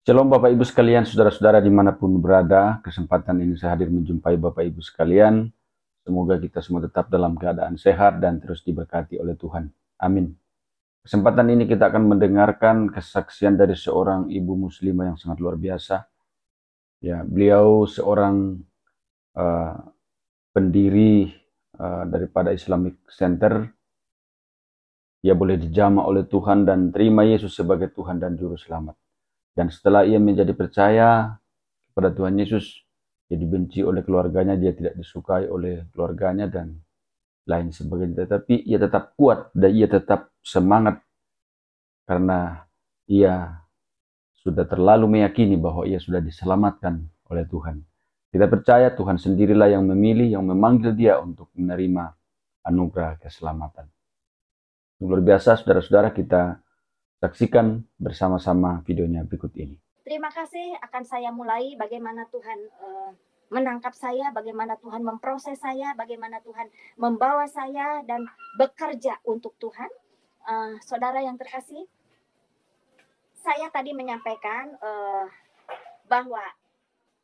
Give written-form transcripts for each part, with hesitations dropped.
Shalom Bapak Ibu sekalian, saudara-saudara dimanapun berada, kesempatan ini saya hadir menjumpai Bapak Ibu sekalian. Semoga kita semua tetap dalam keadaan sehat dan terus diberkati oleh Tuhan. Amin. Kesempatan ini kita akan mendengarkan kesaksian dari seorang ibu muslimah yang sangat luar biasa. Ya, beliau seorang pendiri daripada Islamic Center. Ia boleh dijamah oleh Tuhan dan terima Yesus sebagai Tuhan dan Juru Selamat. Dan setelah ia menjadi percaya kepada Tuhan Yesus, dia dibenci oleh keluarganya, dia tidak disukai oleh keluarganya dan lain sebagainya. Tetapi ia tetap kuat dan ia tetap semangat karena ia sudah terlalu meyakini bahwa ia sudah diselamatkan oleh Tuhan. Kita percaya Tuhan sendirilah yang memilih, yang memanggil dia untuk menerima anugerah keselamatan. Luar biasa, saudara-saudara, kita saksikan bersama-sama videonya berikut ini. Terima kasih, akan saya mulai bagaimana Tuhan menangkap saya, bagaimana Tuhan memproses saya, bagaimana Tuhan membawa saya dan bekerja untuk Tuhan. Saudara yang terkasih, saya tadi menyampaikan bahwa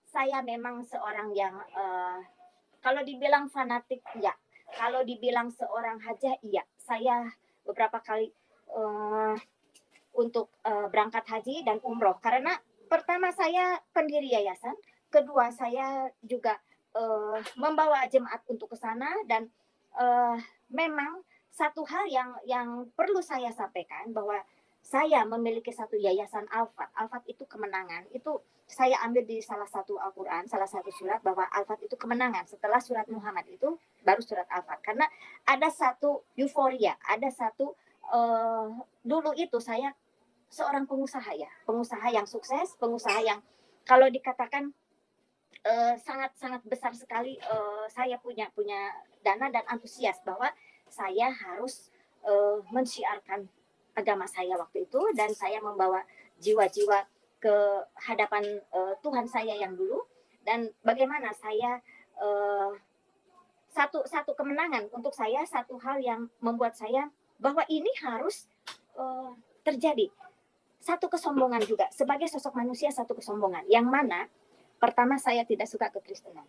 saya memang seorang yang kalau dibilang fanatik, ya. Kalau dibilang seorang hajah, iya. Saya beberapa kali untuk berangkat haji dan umroh, karena pertama saya pendiri yayasan, kedua saya juga membawa jemaat untuk ke sana, dan memang satu hal yang perlu saya sampaikan bahwa saya memiliki satu yayasan Al-Fat. Al-Fat itu kemenangan. Itu saya ambil di salah satu Al-Quran, salah satu surat, bahwa Al-Fat itu kemenangan. Setelah surat Muhammad itu baru surat Al-Fat. Karena ada satu euforia, ada satu dulu itu saya seorang pengusaha, ya, pengusaha yang sukses, pengusaha yang kalau dikatakan sangat besar sekali. Saya punya dana dan antusias bahwa saya harus mensyiarkan agama saya waktu itu, dan saya membawa jiwa-jiwa ke hadapan Tuhan saya yang dulu, dan bagaimana saya satu kemenangan untuk saya, satu hal yang membuat saya bahwa ini harus terjadi. Satu kesombongan juga, sebagai sosok manusia, satu kesombongan, yang mana pertama saya tidak suka kekristenan,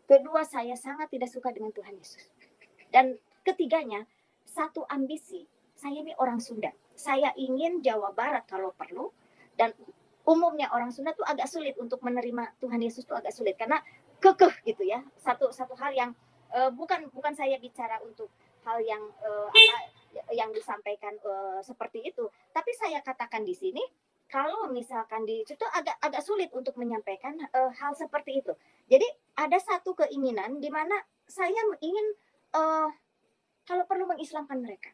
kedua saya sangat tidak suka dengan Tuhan Yesus, dan ketiganya satu ambisi. Saya ini orang Sunda, saya ingin Jawa Barat kalau perlu, dan umumnya orang Sunda tuh agak sulit untuk menerima Tuhan Yesus, tuh agak sulit karena kekeh gitu ya. Satu hal yang bukan saya bicara untuk hal yang yang disampaikan seperti itu, tapi saya katakan di sini kalau misalkan di situ agak sulit untuk menyampaikan hal seperti itu. Jadi ada satu keinginan di mana saya ingin kalau perlu mengislamkan mereka,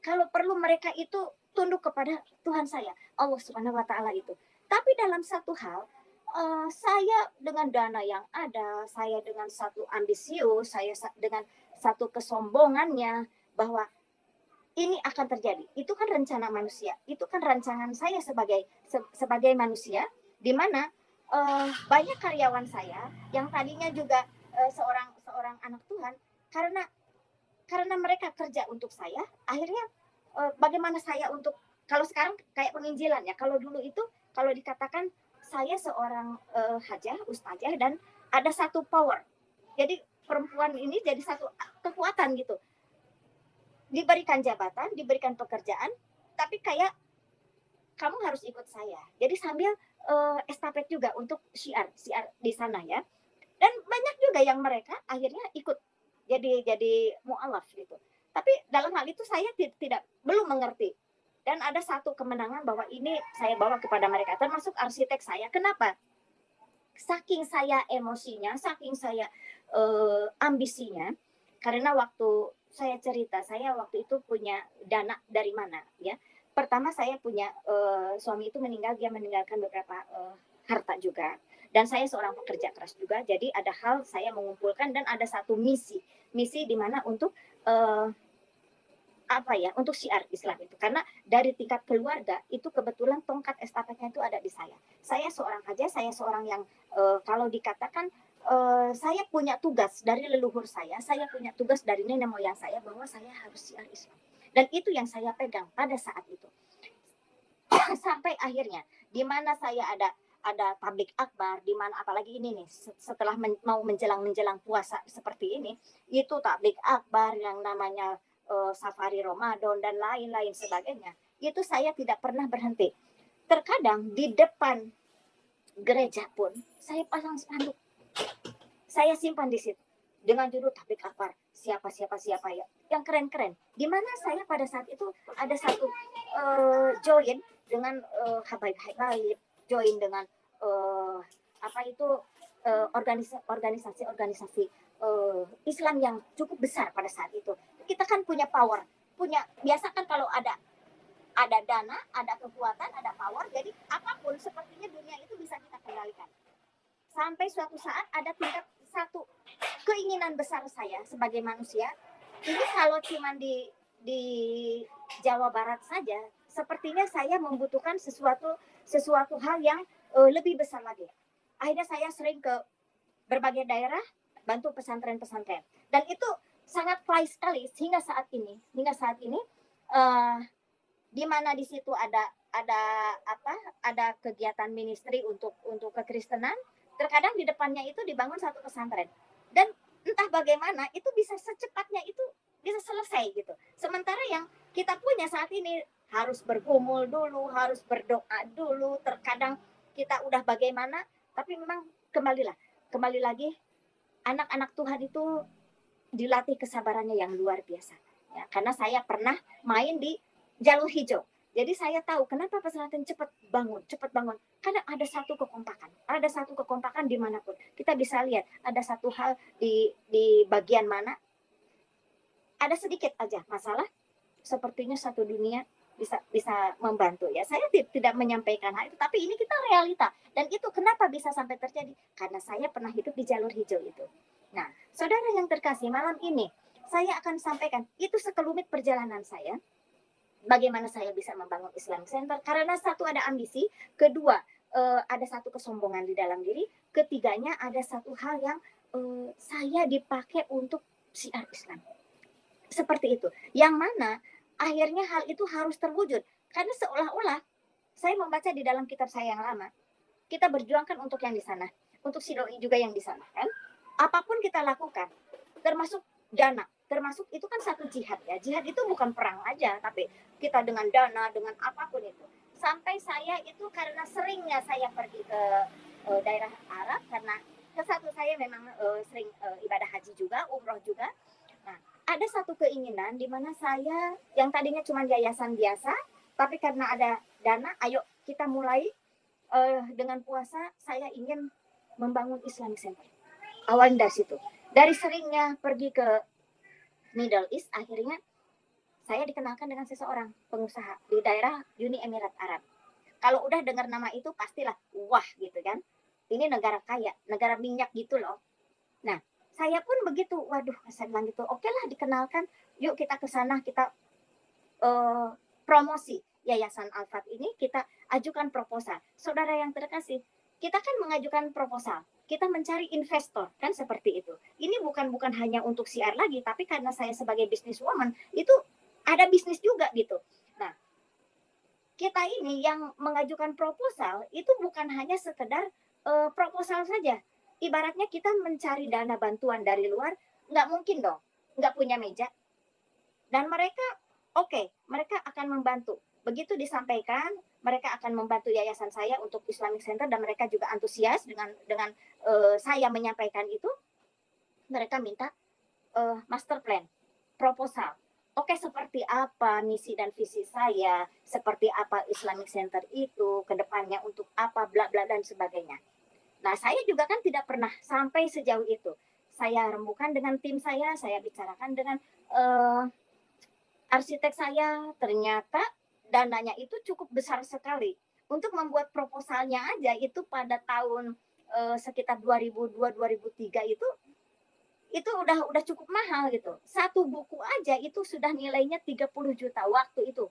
kalau perlu mereka itu tunduk kepada Tuhan saya, Allah Subhanahu Wa Taala itu. Tapi dalam satu hal, saya dengan dana yang ada, saya dengan satu ambisius, saya dengan satu kesombongannya bahwa ini akan terjadi. Itu kan rencana manusia. Itu kan rancangan saya sebagai manusia, di mana banyak karyawan saya yang tadinya juga seorang anak Tuhan, karena mereka kerja untuk saya, akhirnya bagaimana saya untuk, kalau sekarang kayak penginjilan ya, kalau dulu itu kalau dikatakan saya seorang hajah, ustazah, dan ada satu power. Jadi perempuan ini jadi satu kekuatan gitu. Diberikan jabatan, diberikan pekerjaan, tapi kayak kamu harus ikut saya. Jadi sambil estafet juga untuk syiar di sana ya. Dan banyak juga yang mereka akhirnya ikut jadi mu'alaf gitu. Tapi dalam hal itu saya belum mengerti. Dan ada satu kemenangan bahwa ini saya bawa kepada mereka, termasuk arsitek saya. Kenapa? Saking saya emosinya, saking saya ambisinya, karena waktu saya cerita, saya waktu itu punya dana dari mana ya. Pertama saya punya suami itu meninggal, dia meninggalkan beberapa harta juga, dan saya seorang pekerja keras juga. Jadi ada hal saya mengumpulkan, dan ada satu misi di mana untuk untuk syiar Islam itu, karena dari tingkat keluarga itu kebetulan tongkat estafetnya itu ada di saya. Saya seorang hajah, saya seorang yang kalau dikatakan saya punya tugas dari leluhur saya punya tugas dari nenek moyang saya bahwa saya harus syiar Islam, dan itu yang saya pegang pada saat itu. Sampai akhirnya di mana saya ada ada tablik akbar, di mana apalagi ini nih setelah mau menjelang puasa seperti ini, itu tablik akbar yang namanya safari Ramadan dan lain-lain sebagainya. Itu saya tidak pernah berhenti. Terkadang di depan gereja pun saya pasang spanduk, saya simpan di situ dengan judul tablik akbar siapa ya yang keren-keren. Di mana saya pada saat itu ada satu join dengan habaib-habaib, join dengan apa itu organisasi Islam yang cukup besar pada saat itu. Kita kan punya power, biasa kan kalau ada dana, ada kekuatan, ada power, jadi apapun sepertinya dunia itu bisa kita kendalikan. Sampai suatu saat ada tingkat satu keinginan besar saya sebagai manusia, ini kalau cuma di Jawa Barat saja, sepertinya saya membutuhkan sesuatu hal yang lebih besar lagi. Akhirnya saya sering ke berbagai daerah, bantu pesantren-pesantren, dan itu sangat fly sekali hingga saat ini di mana di situ ada kegiatan ministry untuk kekristenan. Terkadang di depannya itu dibangun satu pesantren, dan entah bagaimana itu bisa secepatnya itu bisa selesai gitu. Sementara yang kita punya saat ini harus bergumul dulu, harus berdoa dulu. Terkadang kita udah bagaimana, tapi memang kembali lagi anak-anak Tuhan itu dilatih kesabarannya yang luar biasa. Ya, karena saya pernah main di jalur hijau. Jadi saya tahu kenapa pesantren cepat bangun. Karena ada satu kekompakan dimanapun. Kita bisa lihat ada satu hal di bagian mana ada sedikit aja masalah, sepertinya satu dunia bisa membantu. Ya, saya tidak menyampaikan hal itu, tapi ini kita realita. Dan itu kenapa bisa sampai terjadi? Karena saya pernah hidup di jalur hijau itu. Nah, saudara yang terkasih, malam ini saya akan sampaikan itu sekelumit perjalanan saya. Bagaimana saya bisa membangun Islamic Center? Karena satu ada ambisi, kedua ada satu kesombongan di dalam diri, ketiganya ada satu hal yang saya dipakai untuk syiar Islam. Seperti itu. Yang mana akhirnya hal itu harus terwujud. Karena seolah-olah saya membaca di dalam kitab saya yang lama, kita berjuangkan untuk yang di sana, untuk si doi juga yang di sana, kan? Apapun kita lakukan, termasuk dana, termasuk itu kan satu jihad ya. Jihad itu bukan perang aja, tapi kita dengan dana, dengan apapun itu. Sampai saya itu karena seringnya saya pergi ke daerah Arab, karena satu saya memang sering ibadah haji juga, umroh juga. Nah, ada satu keinginan di mana saya yang tadinya cuma yayasan biasa, tapi karena ada dana, ayo kita mulai dengan puasa, saya ingin membangun Islamic Center. Awal dari situ. Dari seringnya pergi ke Middle East, akhirnya saya dikenalkan dengan seseorang pengusaha di daerah Uni Emirat Arab. Kalau udah dengar nama itu pastilah wah gitu kan. Ini negara kaya, negara minyak gitu loh. Nah, saya pun begitu, waduh, saya bilang gitu, oke lah dikenalkan, yuk kita ke sana, kita promosi Yayasan Al-Fat ini, kita ajukan proposal. Saudara yang terkasih, kita kan mengajukan proposal, kita mencari investor, kan seperti itu. Ini bukan hanya untuk siar lagi, tapi karena saya sebagai businesswoman, itu ada bisnis juga gitu. Nah, kita ini yang mengajukan proposal, itu bukan hanya sekedar proposal saja. Ibaratnya kita mencari dana bantuan dari luar, nggak mungkin dong, nggak punya meja. Dan mereka, mereka akan membantu. Begitu disampaikan, mereka akan membantu yayasan saya untuk Islamic Center, dan mereka juga antusias dengan saya menyampaikan itu. Mereka minta master plan, proposal. Seperti apa misi dan visi saya, seperti apa Islamic Center itu, kedepannya untuk apa, bla bla dan sebagainya. Nah, saya juga kan tidak pernah sampai sejauh itu. Saya rembukan dengan tim saya bicarakan dengan arsitek saya, ternyata dananya itu cukup besar sekali. Untuk membuat proposalnya aja itu pada tahun sekitar 2002-2003 itu udah cukup mahal gitu. Satu buku aja itu sudah nilainya 30 juta waktu itu.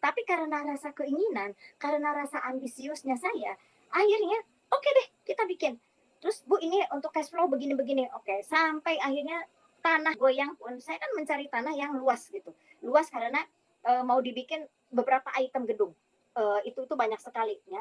Tapi karena rasa keinginan, karena rasa ambisiusnya saya, akhirnya oke deh kita bikin. Terus Bu, ini untuk cash flow begini-begini. Oke, sampai akhirnya tanah goyang pun, saya kan mencari tanah yang luas gitu. Luas karena mau dibikin beberapa item gedung. Itu banyak sekali ya.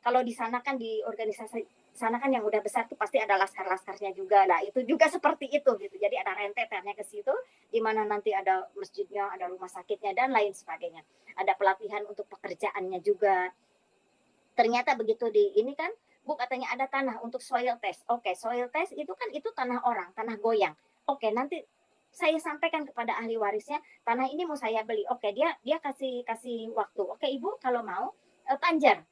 Kalau di sana kan di organisasi sana kan yang udah besar tuh pasti ada laskar-laskarnya juga. Nah, itu juga seperti itu gitu. Jadi ada rentetannya ke situ di mana nanti ada masjidnya, ada rumah sakitnya dan lain sebagainya. Ada pelatihan untuk pekerjaannya juga. Ternyata begitu di ini kan, Bu katanya ada tanah untuk soil test. Oke, soil test itu kan itu tanah orang, tanah goyang. Oke, nanti saya sampaikan kepada ahli warisnya, tanah ini mau saya beli. Oke, dia kasih waktu. Oke, Ibu kalau mau panjar.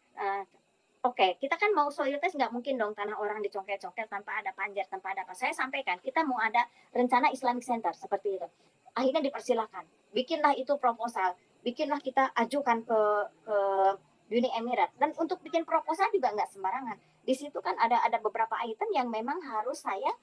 Oke, kita kan mau soil test nggak mungkin dong tanah orang dicongkel-congkel tanpa ada panjar, tanpa ada apa. Saya sampaikan, kita mau ada rencana Islamic Center seperti itu. Akhirnya dipersilakan. Bikinlah itu proposal, bikinlah kita ajukan ke Uni Emirat. Dan untuk bikin proposal juga nggak sembarangan. Di situ kan ada beberapa item yang memang harus saya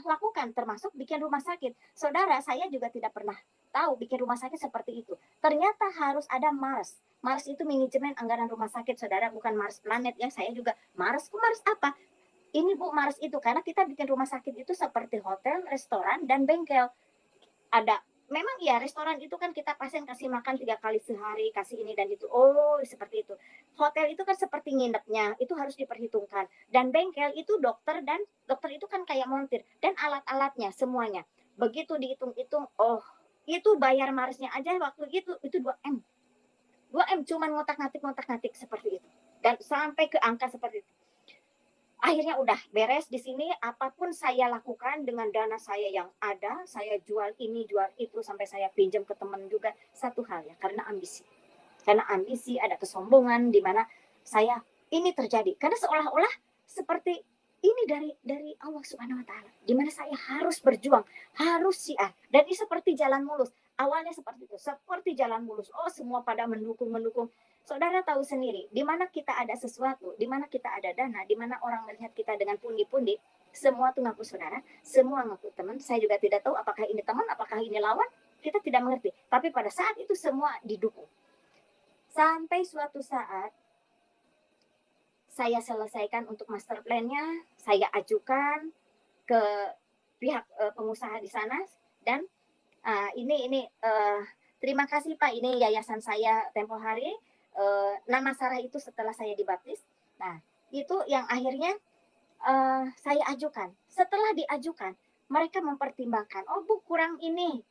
lakukan, termasuk bikin rumah sakit. Saudara, saya juga tidak pernah tahu bikin rumah sakit seperti itu. Ternyata harus ada Mars. Mars itu manajemen anggaran rumah sakit, saudara, bukan Mars planet ya. Saya juga Mars apa? Ini Bu, Mars itu karena kita bikin rumah sakit itu seperti hotel, restoran, dan bengkel. Ada memang ya restoran itu kan kita pasien kasih makan 3 kali sehari, kasih ini dan itu. Oh, seperti itu. Hotel itu kan seperti nginepnya, itu harus diperhitungkan. Dan bengkel itu dokter itu kan kayak montir dan alat-alatnya semuanya. Begitu dihitung-hitung, oh, itu bayar Marsnya aja waktu itu 2M. 2M cuman ngotak-ngatik seperti itu. Dan sampai ke angka seperti itu. Akhirnya udah beres di sini, apapun saya lakukan dengan dana saya yang ada, saya jual ini, jual itu, sampai saya pinjam ke teman juga. Satu hal ya, karena ambisi. Karena ambisi, ada kesombongan di mana saya ini terjadi. Karena seolah-olah seperti ini dari Allah Subhanahu wa taala. Di mana saya harus berjuang, harus syiar. Dan ini seperti jalan mulus. Awalnya seperti itu, seperti jalan mulus. Oh, semua pada mendukung. Saudara tahu sendiri, di mana kita ada sesuatu, di mana kita ada dana, di mana orang melihat kita dengan pundi-pundi, semua tuh ngaku saudara, semua ngaku teman. Saya juga tidak tahu apakah ini teman, apakah ini lawan, kita tidak mengerti. Tapi pada saat itu semua didukung. Sampai suatu saat, saya selesaikan untuk master plan-nya, saya ajukan ke pihak pengusaha di sana, dan ini terima kasih Pak, ini yayasan saya tempo hari, nama Sarah itu setelah saya dibaptis. Nah, itu yang akhirnya saya ajukan. Setelah diajukan, mereka mempertimbangkan, oh Bu kurang ini,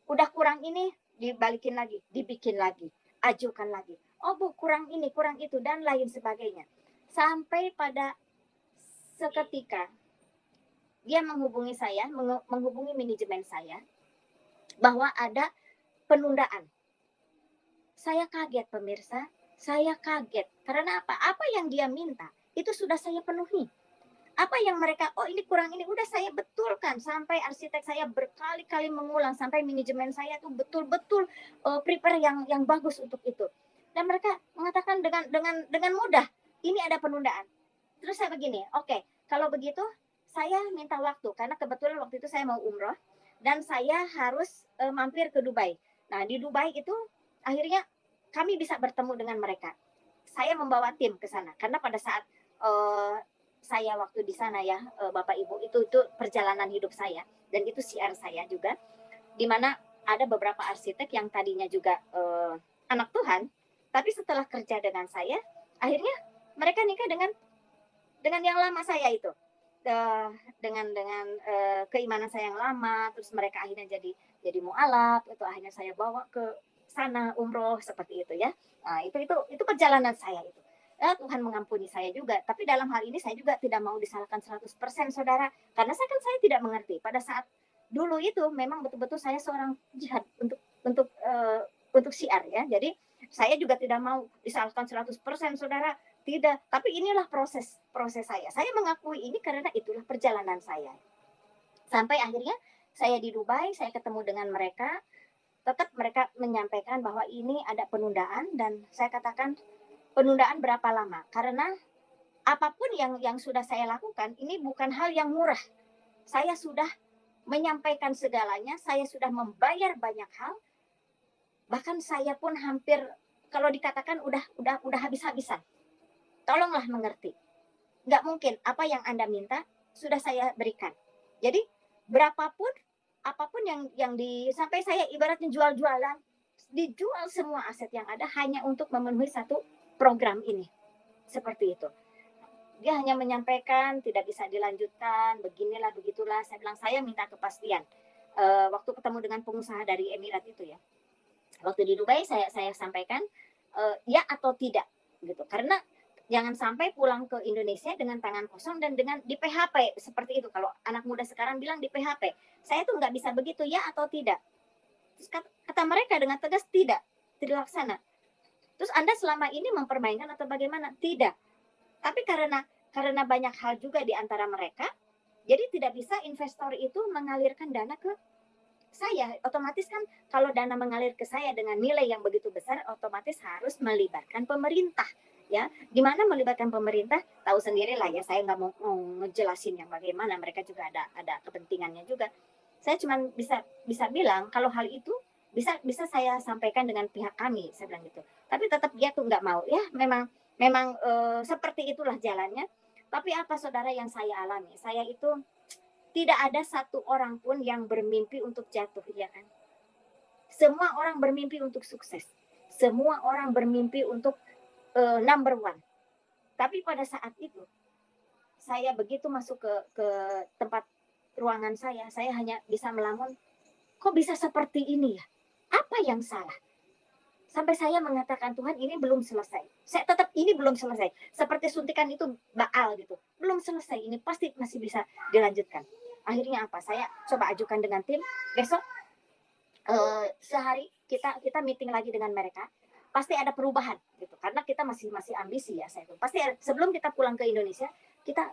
udah kurang ini, dibalikin lagi, dibikin lagi, ajukan lagi. Oh Bu kurang ini, kurang itu, dan lain sebagainya. Sampai pada seketika, dia menghubungi saya, menghubungi manajemen saya, bahwa ada penundaan. Saya kaget pemirsa, saya kaget. Karena apa? Apa yang dia minta, itu sudah saya penuhi. Apa yang mereka, oh ini kurang ini, udah saya betulkan. Sampai arsitek saya berkali-kali mengulang, sampai manajemen saya tuh betul-betul prepare yang bagus untuk itu. Dan mereka mengatakan dengan mudah, ini ada penundaan. Terus saya begini, oke, kalau begitu saya minta waktu, karena kebetulan waktu itu saya mau umroh, dan saya harus mampir ke Dubai. Nah, di Dubai itu akhirnya kami bisa bertemu dengan mereka. Saya membawa tim ke sana, karena pada saat saya waktu di sana ya, Bapak Ibu, itu perjalanan hidup saya, dan itu siar saya juga, di mana ada beberapa arsitek yang tadinya juga anak Tuhan, tapi setelah kerja dengan saya, akhirnya mereka nikah dengan yang lama saya itu, dengan keimanan saya yang lama. Terus mereka akhirnya jadi mualaf, itu akhirnya saya bawa ke sana umroh seperti itu ya. Nah, itu perjalanan saya itu. Tuhan mengampuni saya juga, tapi dalam hal ini saya juga tidak mau disalahkan 100% saudara, karena saya tidak mengerti. Pada saat dulu itu memang betul-betul saya seorang jihad untuk syiar ya. Jadi saya juga tidak mau disalahkan 100% saudara, tidak. Tapi inilah proses saya. Saya mengakui ini karena itulah perjalanan saya. Sampai akhirnya saya di Dubai, saya ketemu dengan mereka, tetap mereka menyampaikan bahwa ini ada penundaan, dan saya katakan, penundaan berapa lama? Karena apapun yang sudah saya lakukan, ini bukan hal yang murah. Saya sudah menyampaikan segalanya, saya sudah membayar banyak hal, bahkan saya pun hampir, kalau dikatakan udah habis-habisan. Tolonglah mengerti. Nggak mungkin apa yang Anda minta sudah saya berikan. Jadi berapapun, apapun yang sampai saya ibaratnya jual-jualan, dijual semua aset yang ada hanya untuk memenuhi satu program ini. seperti itu. Dia hanya menyampaikan tidak bisa dilanjutkan, beginilah begitulah. Saya bilang saya minta kepastian. Waktu ketemu dengan pengusaha dari Emirat itu ya, waktu di Dubai saya sampaikan ya atau tidak gitu, karena jangan sampai pulang ke Indonesia dengan tangan kosong dan dengan di PHP seperti itu. Kalau anak muda sekarang bilang di PHP, saya tuh nggak bisa begitu, ya atau tidak. Terus kata mereka dengan tegas tidak laksana. Terus Anda selama ini mempermainkan atau bagaimana? Tidak. Tapi karena banyak hal juga di antara mereka, jadi tidak bisa investor itu mengalirkan dana ke saya. Otomatis kan kalau dana mengalir ke saya dengan nilai yang begitu besar, otomatis harus melibatkan pemerintah. Ya, gimana melibatkan pemerintah? Tahu sendiri lah ya, saya nggak mau ngejelasin yang bagaimana, mereka juga ada kepentingannya juga. Saya cuma bisa bilang kalau hal itu bisa saya sampaikan dengan pihak kami, saya bilang gitu. Tapi tetap dia tuh nggak mau. Ya, memang seperti itulah jalannya. Tapi apa saudara yang saya alami? Saya itu tidak ada satu orang pun yang bermimpi untuk jatuh, ya kan? Semua orang bermimpi untuk sukses. Semua orang bermimpi untuk number one. Tapi pada saat itu, saya begitu masuk ke tempat ruangan saya hanya bisa melamun, kok bisa seperti ini ya? Apa yang salah? Sampai saya mengatakan, Tuhan ini belum selesai. Saya tetap ini belum selesai. Seperti suntikan itu baal gitu. Belum selesai, ini pasti masih bisa dilanjutkan. Akhirnya apa? Saya coba ajukan dengan tim. Besok sehari kita meeting lagi dengan mereka. Pasti ada perubahan gitu. Karena kita masih ambisi ya saya itu. Pasti sebelum kita pulang ke Indonesia, kita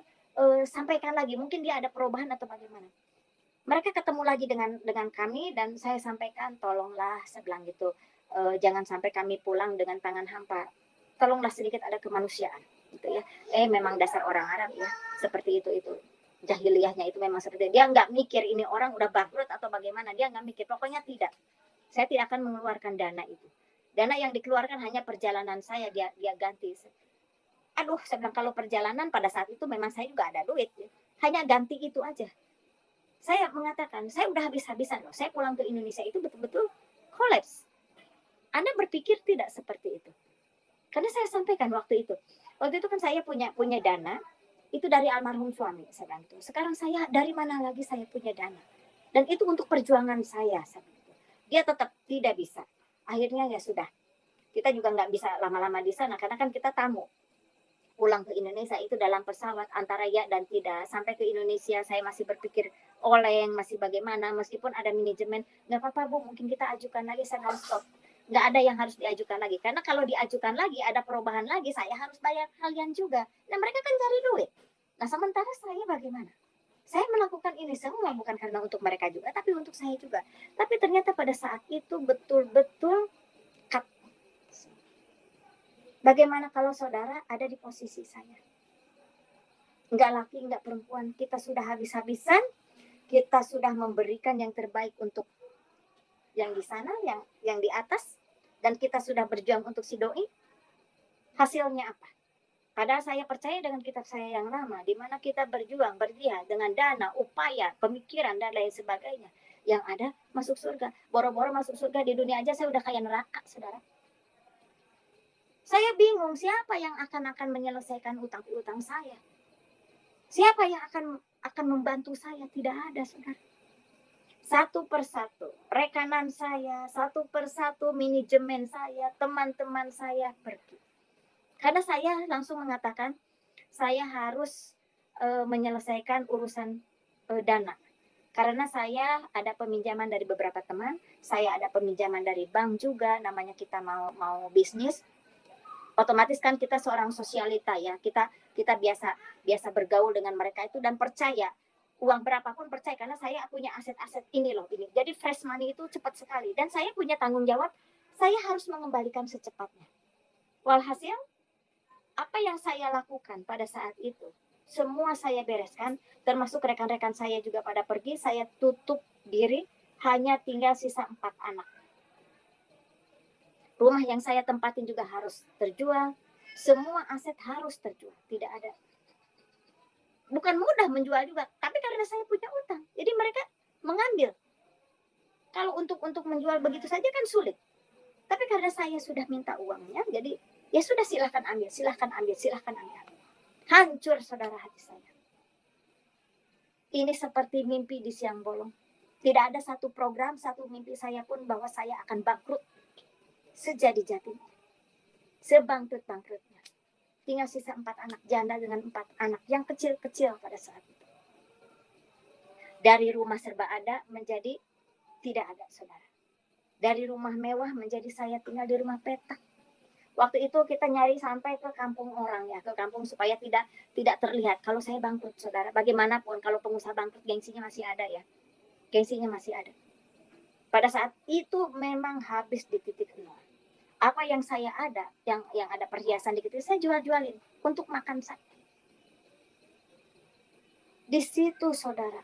sampaikan lagi. Mungkin dia ada perubahan atau bagaimana. Mereka ketemu lagi dengan kami dan saya sampaikan, tolonglah, saya bilang gitu. Jangan sampai kami pulang dengan tangan hampa. Tolonglah sedikit ada kemanusiaan gitu ya. Memang dasar orang Arab ya, seperti itu jahiliyahnya itu memang seperti itu. Dia nggak mikir ini orang udah bangkrut atau bagaimana, dia nggak mikir, pokoknya tidak. Saya tidak akan mengeluarkan dana itu. Dana yang dikeluarkan hanya perjalanan saya, dia ganti. Aduh, saya bilang kalau perjalanan pada saat itu memang saya juga ada duit ya. Hanya ganti itu aja. Saya mengatakan, saya udah habis-habisan loh. Saya pulang ke Indonesia itu betul-betul kolaps. Anda berpikir tidak seperti itu? Karena saya sampaikan waktu itu kan saya punya dana itu dari almarhum suami, saya bilang itu. Sekarang saya dari mana lagi saya punya dana? Dan itu untuk perjuangan saya bilang itu. Dia tetap tidak bisa. Akhirnya ya sudah. Kita juga nggak bisa lama-lama di sana karena kan kita tamu. Pulang ke Indonesia itu dalam pesawat antara ya dan tidak. Sampai ke Indonesia saya masih berpikir oleng, masih bagaimana, meskipun ada manajemen, nggak apa-apa Bu, mungkin kita ajukan lagi, saya harus stop. Nggak ada yang harus diajukan lagi. Karena kalau diajukan lagi, ada perubahan lagi, saya harus bayar kalian juga. Nah mereka kan cari duit. Nah sementara saya bagaimana? Saya melakukan ini semua bukan karena untuk mereka juga, tapi untuk saya juga. Tapi ternyata pada saat itu betul-betul cut. Bagaimana kalau saudara ada di posisi saya? Nggak laki, nggak perempuan. Kita sudah habis-habisan. Kita sudah memberikan yang terbaik untuk yang di sana, yang di atas, dan kita sudah berjuang untuk si doi. Hasilnya apa? Padahal saya percaya dengan kitab saya yang lama, di mana kita berjuang, berjihad dengan dana, upaya, pemikiran, dan lain sebagainya. Yang ada masuk surga. Boro-boro masuk surga di dunia aja saya udah kayak neraka, saudara. Saya bingung siapa yang akan menyelesaikan utang-utang saya. Siapa yang akan membantu saya? Tidak ada, saudara. Satu persatu, rekanan saya, satu persatu manajemen saya, teman-teman saya pergi. Karena saya langsung mengatakan, saya harus menyelesaikan urusan dana. Karena saya ada peminjaman dari beberapa teman, saya ada peminjaman dari bank juga, namanya kita mau bisnis. Otomatis kan kita seorang sosialita ya, kita biasa bergaul dengan mereka itu dan percaya. Uang berapapun percaya karena saya punya aset-aset ini loh ini. Jadi fresh money itu cepat sekali dan saya punya tanggung jawab, saya harus mengembalikan secepatnya. Walhasil apa yang saya lakukan pada saat itu, semua saya bereskan, termasuk rekan-rekan saya juga pada pergi, saya tutup diri, hanya tinggal sisa 4 anak. Rumah yang saya tempatin juga harus terjual, semua aset harus terjual, tidak ada. Bukan mudah menjual juga, tapi karena saya punya utang, jadi mereka mengambil. Kalau untuk menjual begitu saja kan sulit. Tapi karena saya sudah minta uangnya, jadi Ya sudah, silahkan ambil, silahkan ambil, silahkan ambil. Hancur saudara hati saya. Ini seperti mimpi di siang bolong. Tidak ada satu program, satu mimpi saya pun bahwa saya akan bangkrut. Sejadi-jadinya. Sebangkrut-bangkrutnya. Tinggal sisa 4 anak janda dengan 4 anak yang kecil-kecil pada saat itu. Dari rumah serba ada menjadi tidak ada, saudara. Dari rumah mewah menjadi saya tinggal di rumah petak. Waktu itu kita nyari sampai ke kampung orang ya, ke kampung supaya tidak terlihat kalau saya bangkrut, saudara. Bagaimanapun kalau pengusaha bangkrut gengsinya masih ada ya. Gengsinya masih ada. Pada saat itu memang habis di titik nol. Apa yang saya ada, yang ada perhiasan dikit, saya jual-jualin untuk makan saya. Di situ saudara,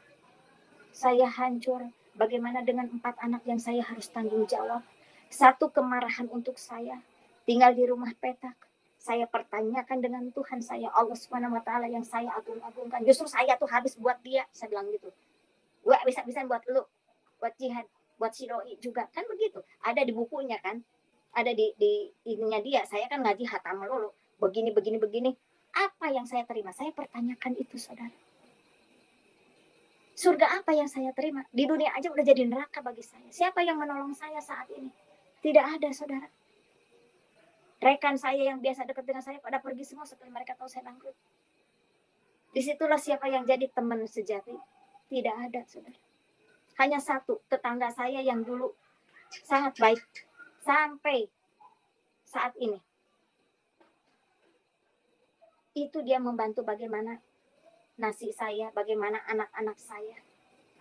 saya hancur. Bagaimana dengan 4 anak yang saya harus tanggung jawab? Satu kemarahan untuk saya, tinggal di rumah petak. Saya pertanyakan dengan Tuhan saya, Allah Subhanahu wa taala yang saya agung-agungkan. Justru saya tuh habis buat dia, saya bilang gitu. Gue bisa-bisa buat lu, buat jihad, buat si doi juga, kan begitu. Ada di bukunya kan, ada di ininya dia. Saya kan ngaji hatam melulu, begini. Apa yang saya terima? Saya pertanyakan itu, saudara. Surga apa yang saya terima? Di dunia aja udah jadi neraka bagi saya. Siapa yang menolong saya saat ini? Tidak ada, saudara. Rekan saya yang biasa dekat dengan saya pada pergi semua setelah mereka tahu saya bangkrut. Disitulah siapa yang jadi teman sejati. Tidak ada, saudara. Hanya satu, tetangga saya yang dulu sangat baik. Sampai saat ini. Itu dia membantu bagaimana nasi saya, bagaimana anak-anak saya.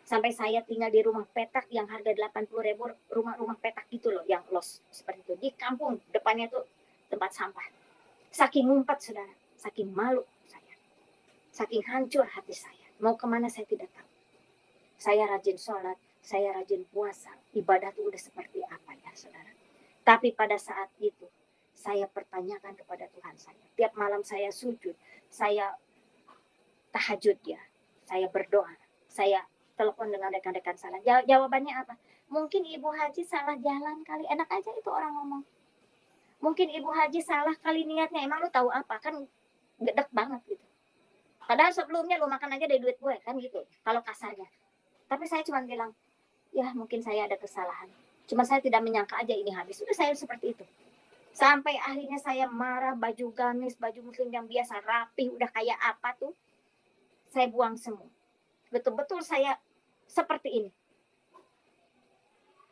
Sampai saya tinggal di rumah petak yang harga 80.000, rumah-rumah petak gitu loh, yang los seperti itu. Di kampung, depannya tuh tempat sampah. Saking ngumpet, saudara. Saking malu saya. Saking hancur hati saya. Mau kemana saya tidak tahu. Saya rajin sholat, saya rajin puasa. Ibadah itu udah seperti apa ya, saudara. Tapi pada saat itu, saya pertanyakan kepada Tuhan saya. Tiap malam saya sujud, saya tahajud ya. Saya berdoa, saya telepon dengan rekan-rekan saya. Jawabannya apa? Mungkin Ibu Haji salah jalan kali. Enak aja itu orang ngomong. Mungkin Ibu Haji salah kali niatnya. Emang lu tahu apa? Kan gedek banget gitu. Padahal sebelumnya lu makan aja dari duit gue kan gitu. Kalau kasarnya. Tapi saya cuma bilang, ya mungkin saya ada kesalahan. Cuma saya tidak menyangka aja ini habis. Sudah saya seperti itu. Sampai akhirnya saya marah, baju gamis, baju muslim yang biasa rapi, udah kayak apa tuh. Saya buang semua. Betul-betul saya seperti ini.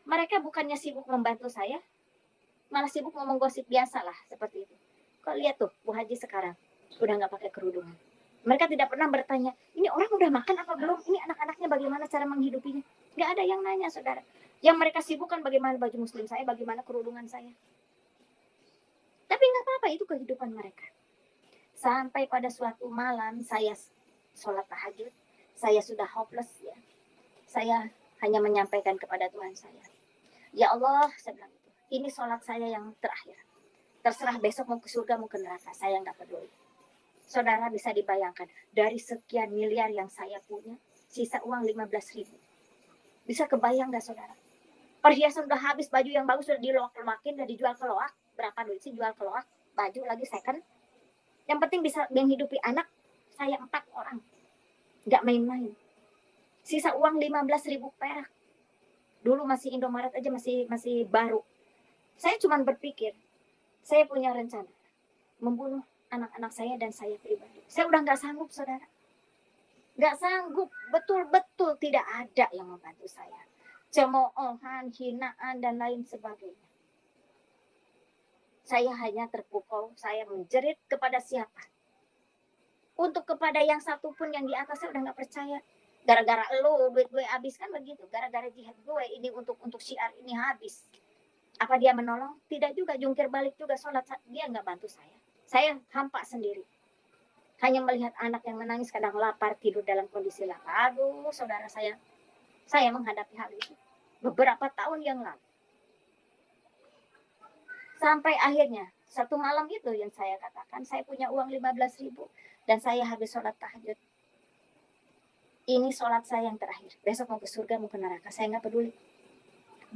Mereka bukannya sibuk membantu saya, malah sibuk ngomong gosip biasa lah seperti itu. Kok lihat tuh Bu Haji sekarang udah nggak pakai kerudungan. Mereka tidak pernah bertanya, ini orang udah makan apa belum? Ini anak-anaknya bagaimana cara menghidupinya? Nggak ada yang nanya, saudara. Yang mereka sibukkan bagaimana baju muslim saya, bagaimana kerudungan saya. Tapi nggak apa-apa, itu kehidupan mereka. Sampai pada suatu malam saya sholat tahajud, saya sudah hopeless ya. Saya hanya menyampaikan kepada Tuhan saya, ya Allah, saya bilang itu, ini sholat saya yang terakhir. Terserah besok mau ke surga mau ke neraka, saya nggak peduli. Saudara bisa dibayangkan, dari sekian miliar yang saya punya, sisa uang 15.000. Bisa kebayang nggak, saudara? Perhiasan udah habis, baju yang bagus sudah diloak-loakin, udah dijual ke loak. Berapa duit sih jual ke loak? Baju lagi second. Yang penting bisa menghidupi anak saya 4 orang. Nggak main-main. Sisa uang 15.000 perak. Dulu masih Indomaret aja masih baru. Saya cuma berpikir, saya punya rencana membunuh anak-anak saya dan saya pribadi. Saya udah nggak sanggup, saudara. Nggak sanggup, betul-betul tidak ada yang membantu saya. Cemoohan, hinaan, dan lain sebagainya. Saya hanya terpukau, saya menjerit kepada siapa. Untuk kepada yang satu pun yang di atas saya udah nggak percaya. Gara-gara lo duit gue habis kan begitu. Gara-gara jihad gue ini untuk syiar ini habis. Apa dia menolong? Tidak juga, jungkir balik juga sholat. Dia nggak bantu saya. Saya hampa sendiri. Hanya melihat anak yang menangis, kadang lapar, tidur dalam kondisi lapar. Aduh, saudara saya menghadapi hal itu beberapa tahun yang lalu. Sampai akhirnya, satu malam itu yang saya katakan, saya punya uang 15.000 dan saya habis sholat tahajud. Ini sholat saya yang terakhir. Besok mau ke surga, mau ke neraka, saya nggak peduli.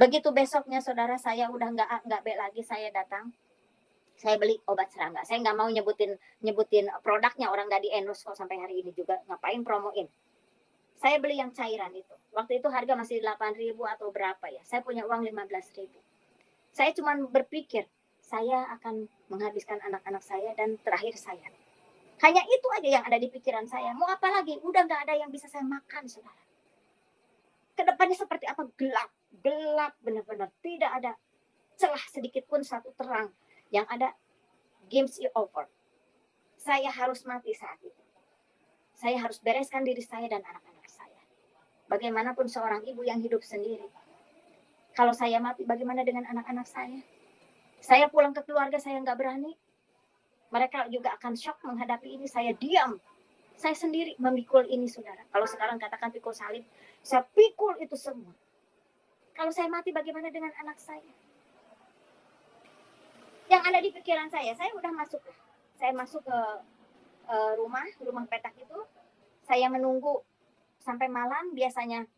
Begitu besoknya, saudara, saya udah nggak be lagi, saya datang. Saya beli obat serangga. Saya nggak mau nyebutin produknya, orang nggak di-endorse kok sampai hari ini juga. Ngapain promoin? Saya beli yang cairan itu. Waktu itu harga masih 8.000 atau berapa ya. Saya punya uang 15.000. Saya cuma berpikir, saya akan menghabiskan anak-anak saya dan terakhir saya. Hanya itu aja yang ada di pikiran saya. Mau apa lagi? Udah nggak ada yang bisa saya makan, saudara. Kedepannya seperti apa? Gelap. Gelap benar-benar. Tidak ada celah sedikit pun satu terang. Yang ada, games is over. Saya harus mati saat itu. Saya harus bereskan diri saya dan anak-anak saya. Bagaimanapun seorang ibu yang hidup sendiri. Kalau saya mati, bagaimana dengan anak-anak saya? Saya pulang ke keluarga, saya nggak berani. Mereka juga akan shock menghadapi ini. Saya diam. Saya sendiri memikul ini, saudara. Kalau sekarang katakan pikul salib, saya pikul itu semua. Kalau saya mati, bagaimana dengan anak saya? Yang ada di pikiran saya udah masuk. Saya masuk ke rumah petak itu. Saya menunggu sampai malam. Biasanya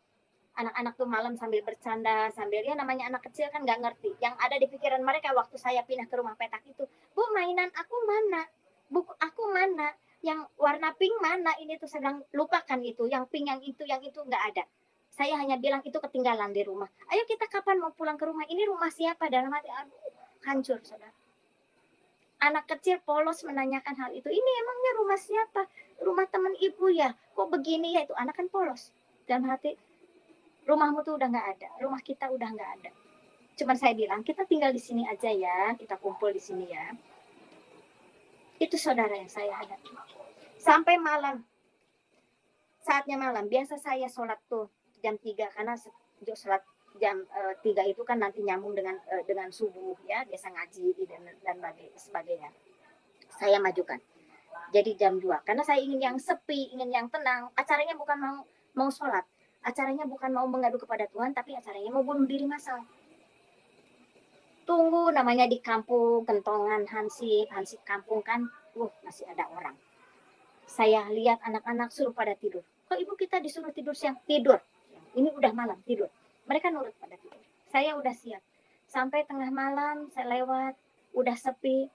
anak-anak tuh malam sambil bercanda, sambil ya namanya anak kecil kan nggak ngerti. Yang ada di pikiran mereka waktu saya pindah ke rumah petak itu, Bu, mainan aku mana? Buku aku mana? Yang warna pink mana? Ini tuh sedang lupakan itu. Yang pink, yang itu nggak ada. Saya hanya bilang itu ketinggalan di rumah. Ayo kita kapan mau pulang ke rumah? Ini rumah siapa? Dalam hati, aduh, hancur, saudara. Anak kecil polos menanyakan hal itu. Ini emangnya rumah siapa? Rumah teman ibu ya? Kok begini ya? Itu anak kan polos. Dalam hati, rumahmu tuh udah nggak ada. Rumah kita udah nggak ada. Cuman saya bilang, kita tinggal di sini aja ya. Kita kumpul di sini ya. Itu saudara yang saya hadapi. Sampai malam. Saatnya malam. Biasa saya sholat tuh jam 3. Karena sholat jam 3 itu kan nanti nyambung dengan subuh ya, biasa ngaji dan sebagainya. Saya majukan jadi jam 2 karena saya ingin yang sepi, ingin yang tenang. Acaranya bukan mau sholat, acaranya bukan mau mengadu kepada Tuhan, tapi acaranya mau bunuh diri massal. Tunggu, namanya di kampung kentongan hansip kampung kan, masih ada orang. Saya lihat anak-anak suruh pada tidur. Kok ibu kita disuruh tidur siang? Tidur, ini udah malam, tidur. Mereka nurut pada tidur. Saya udah siap. Sampai tengah malam saya lewat, udah sepi.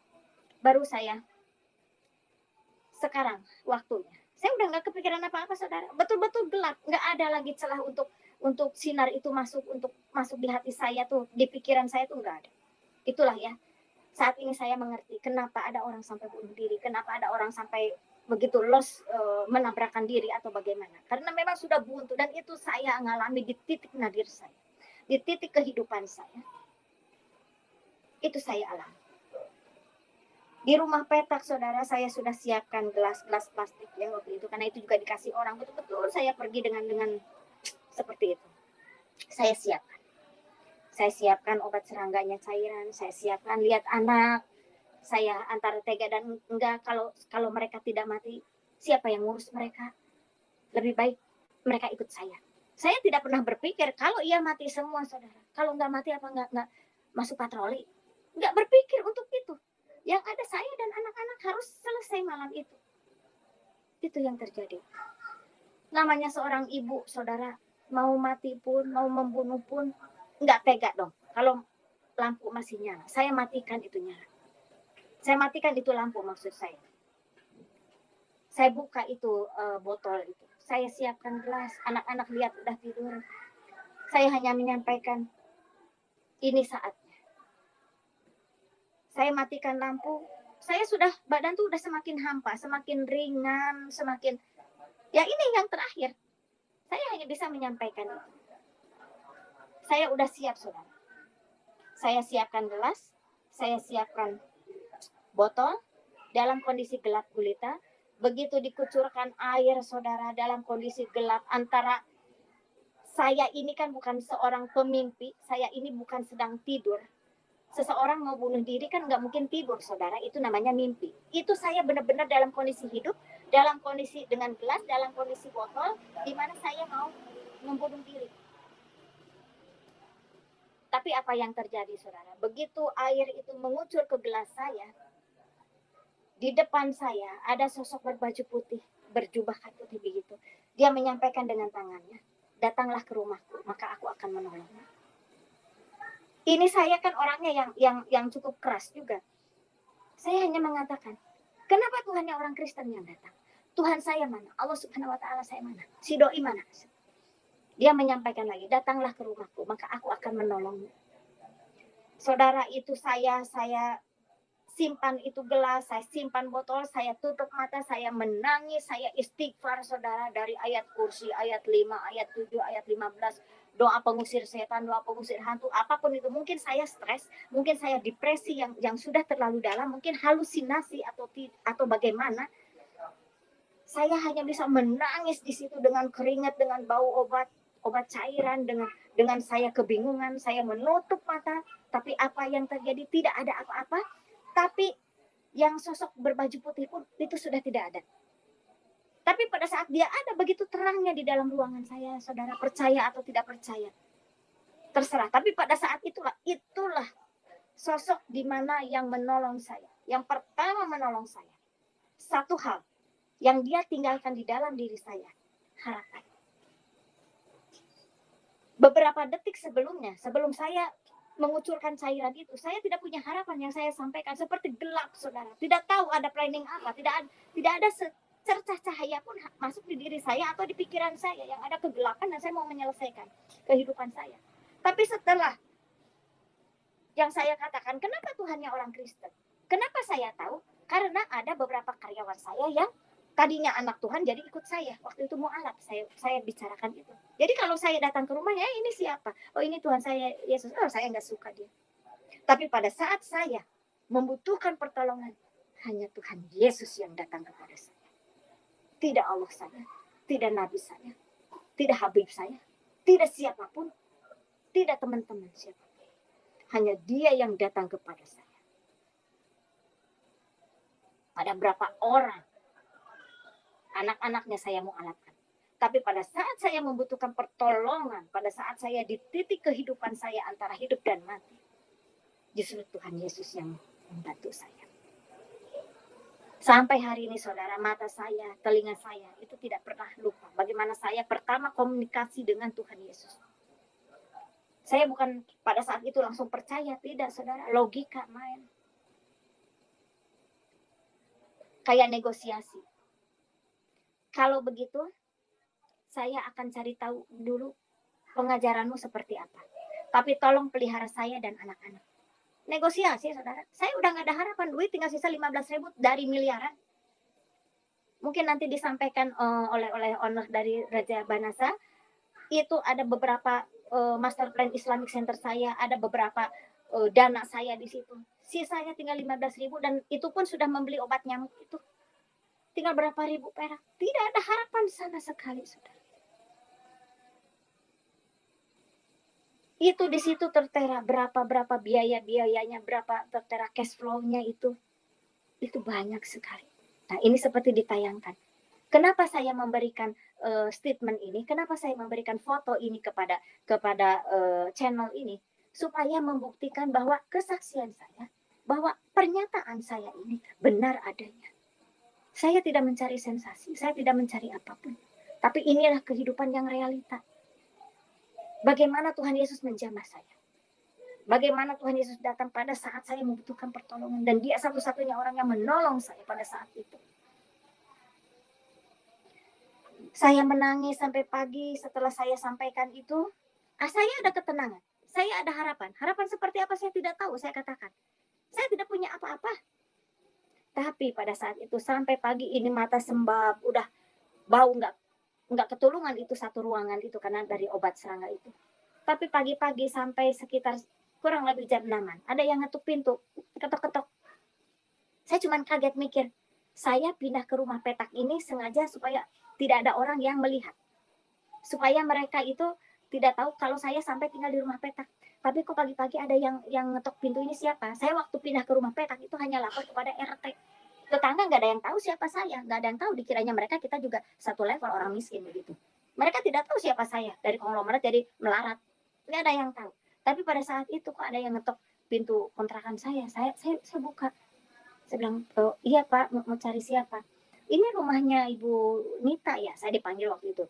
Baru saya, sekarang waktunya. Saya udah nggak kepikiran apa-apa, saudara. Betul-betul gelap. Nggak ada lagi celah untuk sinar itu masuk di hati saya tuh, di pikiran saya tuh nggak ada. Itulah ya. Saat ini saya mengerti kenapa ada orang sampai bunuh diri, kenapa ada orang sampai begitu menabrakkan diri atau bagaimana. Karena memang sudah buntu dan itu saya mengalami di titik nadir saya. Di titik kehidupan saya. Itu saya alami. Di rumah petak, saudara, saya sudah siapkan gelas-gelas plastik ya waktu itu. Karena itu juga dikasih orang. Betul-betul saya pergi dengan seperti itu. Saya siapkan. Saya siapkan obat serangganya cairan. Saya siapkan lihat anak. Saya antara tega dan enggak, kalau mereka tidak mati, siapa yang ngurus mereka? Lebih baik mereka ikut saya. Saya tidak pernah berpikir kalau ia mati semua, saudara. Kalau enggak mati apa enggak masuk patroli? Enggak berpikir untuk itu. Yang ada saya dan anak-anak harus selesai malam itu. Itu yang terjadi. Namanya seorang ibu, saudara, mau mati pun, mau membunuh pun, enggak tega dong. Kalau lampu masih nyala, saya matikan itu nyala. Saya matikan itu lampu, maksud saya. Saya buka itu botol itu. Saya siapkan gelas. Anak-anak lihat udah tidur. Saya hanya menyampaikan, ini saatnya. Saya matikan lampu. Saya sudah, badan tuh udah semakin hampa, semakin ringan, semakin... Ya ini yang terakhir. Saya hanya bisa menyampaikan itu. Saya udah siap, saudara. Saya siapkan gelas. Saya siapkan botol dalam kondisi gelap gulita. Begitu dikucurkan air, saudara, dalam kondisi gelap, antara saya ini kan bukan seorang pemimpi, saya ini bukan sedang tidur. Seseorang mau bunuh diri kan nggak mungkin tidur, saudara, itu namanya mimpi. Itu saya benar-benar dalam kondisi hidup, dalam kondisi dengan gelas, dalam kondisi botol, di mana saya mau membunuh diri. Tapi apa yang terjadi, saudara? Begitu air itu mengucur ke gelas saya, di depan saya ada sosok berbaju putih, berjubah putih begitu. Dia menyampaikan dengan tangannya, datanglah ke rumahku, maka aku akan menolongmu. Ini saya kan orangnya yang cukup keras juga. Saya hanya mengatakan, kenapa Tuhannya orang Kristen yang datang? Tuhan saya mana? Allah Subhanahu wa taala saya mana? Si doi mana? Dia menyampaikan lagi, datanglah ke rumahku, maka aku akan menolongmu. Saudara, itu saya simpan itu gelas, saya simpan botol, saya tutup mata, saya menangis, saya istighfar, saudara, dari ayat kursi, ayat 5, ayat 7, ayat 15, doa pengusir setan, doa pengusir hantu, apapun itu. Mungkin saya stres, mungkin saya depresi yang sudah terlalu dalam, mungkin halusinasi atau bagaimana. Saya hanya bisa menangis di situ dengan keringat, dengan bau obat cairan, dengan saya kebingungan, saya menutup mata, tapi apa yang terjadi, tidak ada apa-apa. Tapi yang sosok berbaju putih pun itu sudah tidak ada. Tapi pada saat dia ada, begitu terangnya di dalam ruangan saya, saudara, percaya atau tidak percaya, terserah. Tapi pada saat itulah sosok di mana yang menolong saya. Yang pertama menolong saya. Satu hal yang dia tinggalkan di dalam diri saya, harapan. Beberapa detik sebelumnya, sebelum saya mengucurkan cairan itu, saya tidak punya harapan. Yang saya sampaikan seperti gelap, saudara. Tidak tahu ada planning apa, tidak ada secercah cahaya pun masuk di diri saya atau di pikiran saya. Yang ada kegelapan dan saya mau menyelesaikan kehidupan saya. Tapi setelah yang saya katakan, kenapa Tuhannya orang Kristen? Kenapa saya tahu? Karena ada beberapa karyawan saya yang tadinya anak Tuhan jadi ikut saya. Waktu itu mau alat, saya bicarakan itu. Jadi kalau saya datang ke rumahnya, ini siapa? Oh, ini Tuhan saya, Yesus. Oh, saya nggak suka dia. Tapi pada saat saya membutuhkan pertolongan, hanya Tuhan Yesus yang datang kepada saya. Tidak Allah saya, tidak Nabi saya, tidak Habib saya, tidak siapapun, tidak teman-teman siapapun. Hanya dia yang datang kepada saya. Ada berapa orang anak-anaknya saya mau alatkan. Tapi pada saat saya membutuhkan pertolongan, pada saat saya di titik kehidupan saya antara hidup dan mati, justru Tuhan Yesus yang membantu saya. Sampai hari ini, saudara, mata saya, telinga saya, itu tidak pernah lupa bagaimana saya pertama komunikasi dengan Tuhan Yesus. Saya bukan pada saat itu langsung percaya, tidak, saudara, logika main. Kayak negosiasi. Kalau begitu, saya akan cari tahu dulu pengajaranmu seperti apa. Tapi tolong pelihara saya dan anak-anak. Negosiasi, saudara. Saya udah gak ada harapan. Duit tinggal sisa 15.000 dari miliaran. Mungkin nanti disampaikan oleh owner dari Raja Banasa. Itu ada beberapa master plan Islamic Center saya. Ada beberapa dana saya di situ. Sisanya tinggal 15.000 dan itu pun sudah membeli obat nyamuk itu. Tinggal berapa ribu perak. Tidak ada harapan sama sekali, saudara. Itu di situ tertera berapa biayanya, berapa tertera cash flow-nya itu banyak sekali. Nah, ini seperti ditayangkan. Kenapa saya memberikan statement ini? Kenapa saya memberikan foto ini kepada channel ini? Supaya membuktikan bahwa kesaksian saya, bahwa pernyataan saya ini benar adanya. Saya tidak mencari sensasi, saya tidak mencari apapun. Tapi inilah kehidupan yang realita. Bagaimana Tuhan Yesus menjamah saya. Bagaimana Tuhan Yesus datang pada saat saya membutuhkan pertolongan. Dan dia satu-satunya orang yang menolong saya pada saat itu. Saya menangis sampai pagi setelah saya sampaikan itu. Saya ada ketenangan. Saya ada harapan. Harapan seperti apa saya tidak tahu, saya katakan. Saya tidak punya apa-apa. Tapi pada saat itu sampai pagi ini mata sembab, udah bau nggak ketulungan itu satu ruangan itu karena dari obat serangga itu. Tapi pagi-pagi sampai sekitar kurang lebih jam 6-an, ada yang ngetuk pintu, ketok-ketok. Saya cuma kaget mikir, saya pindah ke rumah petak ini sengaja supaya tidak ada orang yang melihat. Supaya mereka itu tidak tahu kalau saya sampai tinggal di rumah petak. Tapi kok pagi-pagi ada yang ngetok pintu, ini siapa? Saya waktu pindah ke rumah petak itu hanya lapor kepada RT. Tetangga nggak ada yang tahu siapa saya, nggak ada yang tahu, dikiranya mereka kita juga satu level orang miskin begitu. Mereka tidak tahu siapa saya, dari konglomerat jadi melarat, nggak ada yang tahu. Tapi pada saat itu kok ada yang ngetok pintu kontrakan saya buka. Saya bilang, oh, iya Pak, mau cari siapa? Ini rumahnya Ibu Nita ya, saya dipanggil waktu itu.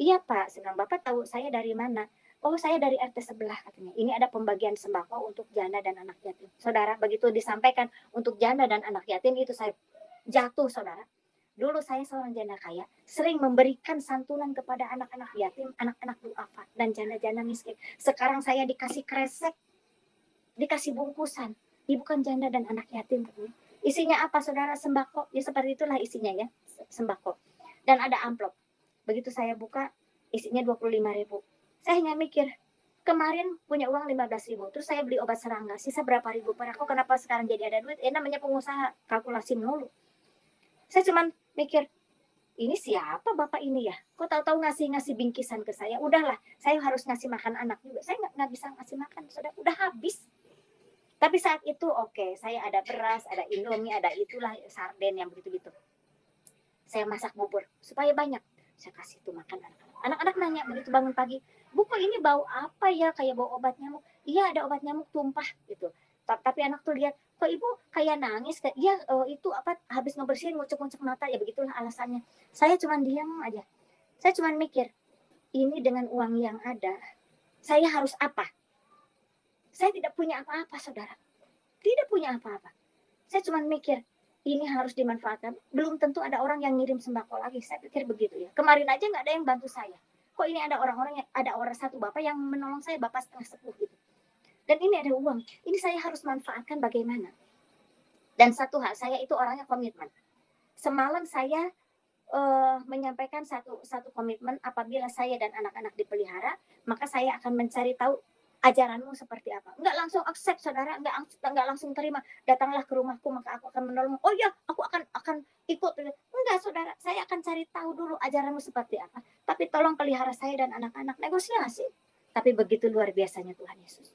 Iya Pak, saya bilang, Bapak tahu saya dari mana? Oh, saya dari RT sebelah katanya. Ini ada pembagian sembako untuk janda dan anak yatim. Saudara, begitu disampaikan untuk janda dan anak yatim, itu saya jatuh, saudara. Dulu saya seorang janda kaya, sering memberikan santunan kepada anak-anak yatim, anak-anak duafa, dan janda-janda miskin. Sekarang saya dikasih kresek, dikasih bungkusan. Ibu kan janda dan anak yatim. Isinya apa, saudara? Sembako. Ya seperti itulah isinya ya, sembako. Dan ada amplop. Begitu saya buka, isinya 25.000. Saya hanya mikir, kemarin punya uang 15.000, terus saya beli obat serangga, sisa berapa ribu per aku, kenapa sekarang jadi ada duit? Namanya pengusaha, kalkulasi melulu. Saya cuman mikir, ini siapa bapak ini ya? Kok tahu-tahu ngasih bingkisan ke saya? Udahlah, saya harus ngasih makan anak juga. Saya nggak bisa ngasih makan, sudah udah habis. Tapi saat itu oke, saya ada beras, ada indomie, ada itulah sarden yang begitu-gitu. Saya masak bubur supaya banyak. Saya kasih itu makan anak-anak. Anak-anak nanya begitu bangun pagi, Bu, kok ini bau apa ya? Kayak bau obat nyamuk. Iya, ada obat nyamuk tumpah gitu. Tapi anak tuh lihat, kok ibu kayak nangis? Iya, itu apa? Habis ngebersihin ngucek-ngucek mata, ya begitulah alasannya. Saya cuma diam aja. Saya cuma mikir, ini dengan uang yang ada, saya harus apa? Saya tidak punya apa-apa, saudara. Tidak punya apa-apa. Saya cuma mikir, ini harus dimanfaatkan. Belum tentu ada orang yang ngirim sembako lagi. Saya pikir begitu ya. Kemarin aja nggak ada yang bantu saya. Kok ini ada orang-orang yang, ada orang satu bapak yang menolong saya, bapak setengah sepuh gitu. Dan ini ada uang. Ini saya harus manfaatkan bagaimana. Dan satu hal, saya itu orangnya komitmen. Semalam saya menyampaikan satu komitmen, apabila saya dan anak-anak dipelihara, maka saya akan mencari tahu ajaranmu seperti apa. Enggak langsung accept, saudara, enggak langsung terima. Datanglah ke rumahku, maka aku akan menolongmu. Oh ya, aku akan ikut. Enggak, saudara, saya akan cari tahu dulu ajaranmu seperti apa. Tapi tolong pelihara saya dan anak-anak, negosiasi. Tapi begitu luar biasanya Tuhan Yesus.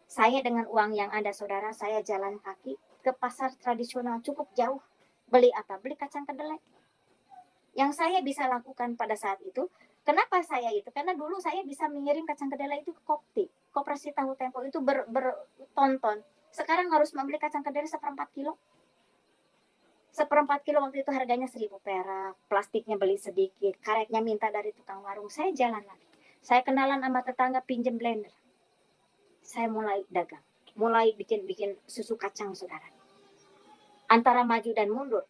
Saya dengan uang yang ada, saudara, saya jalan kaki ke pasar tradisional cukup jauh. Beli apa? Beli kacang kedelai. Yang saya bisa lakukan pada saat itu, kenapa saya itu? Karena dulu saya bisa mengirim kacang kedelai itu ke Kopti, Koperasi Tahu Tempo itu bertonton. Sekarang harus membeli kacang kedelai 1/4 kilo. 1/4 kilo waktu itu harganya 1.000 perak, plastiknya beli sedikit, karetnya minta dari tukang warung. Saya jalan lagi. Saya kenalan sama tetangga, pinjem blender. Saya mulai dagang, mulai bikin susu kacang, saudara. Antara maju dan mundur.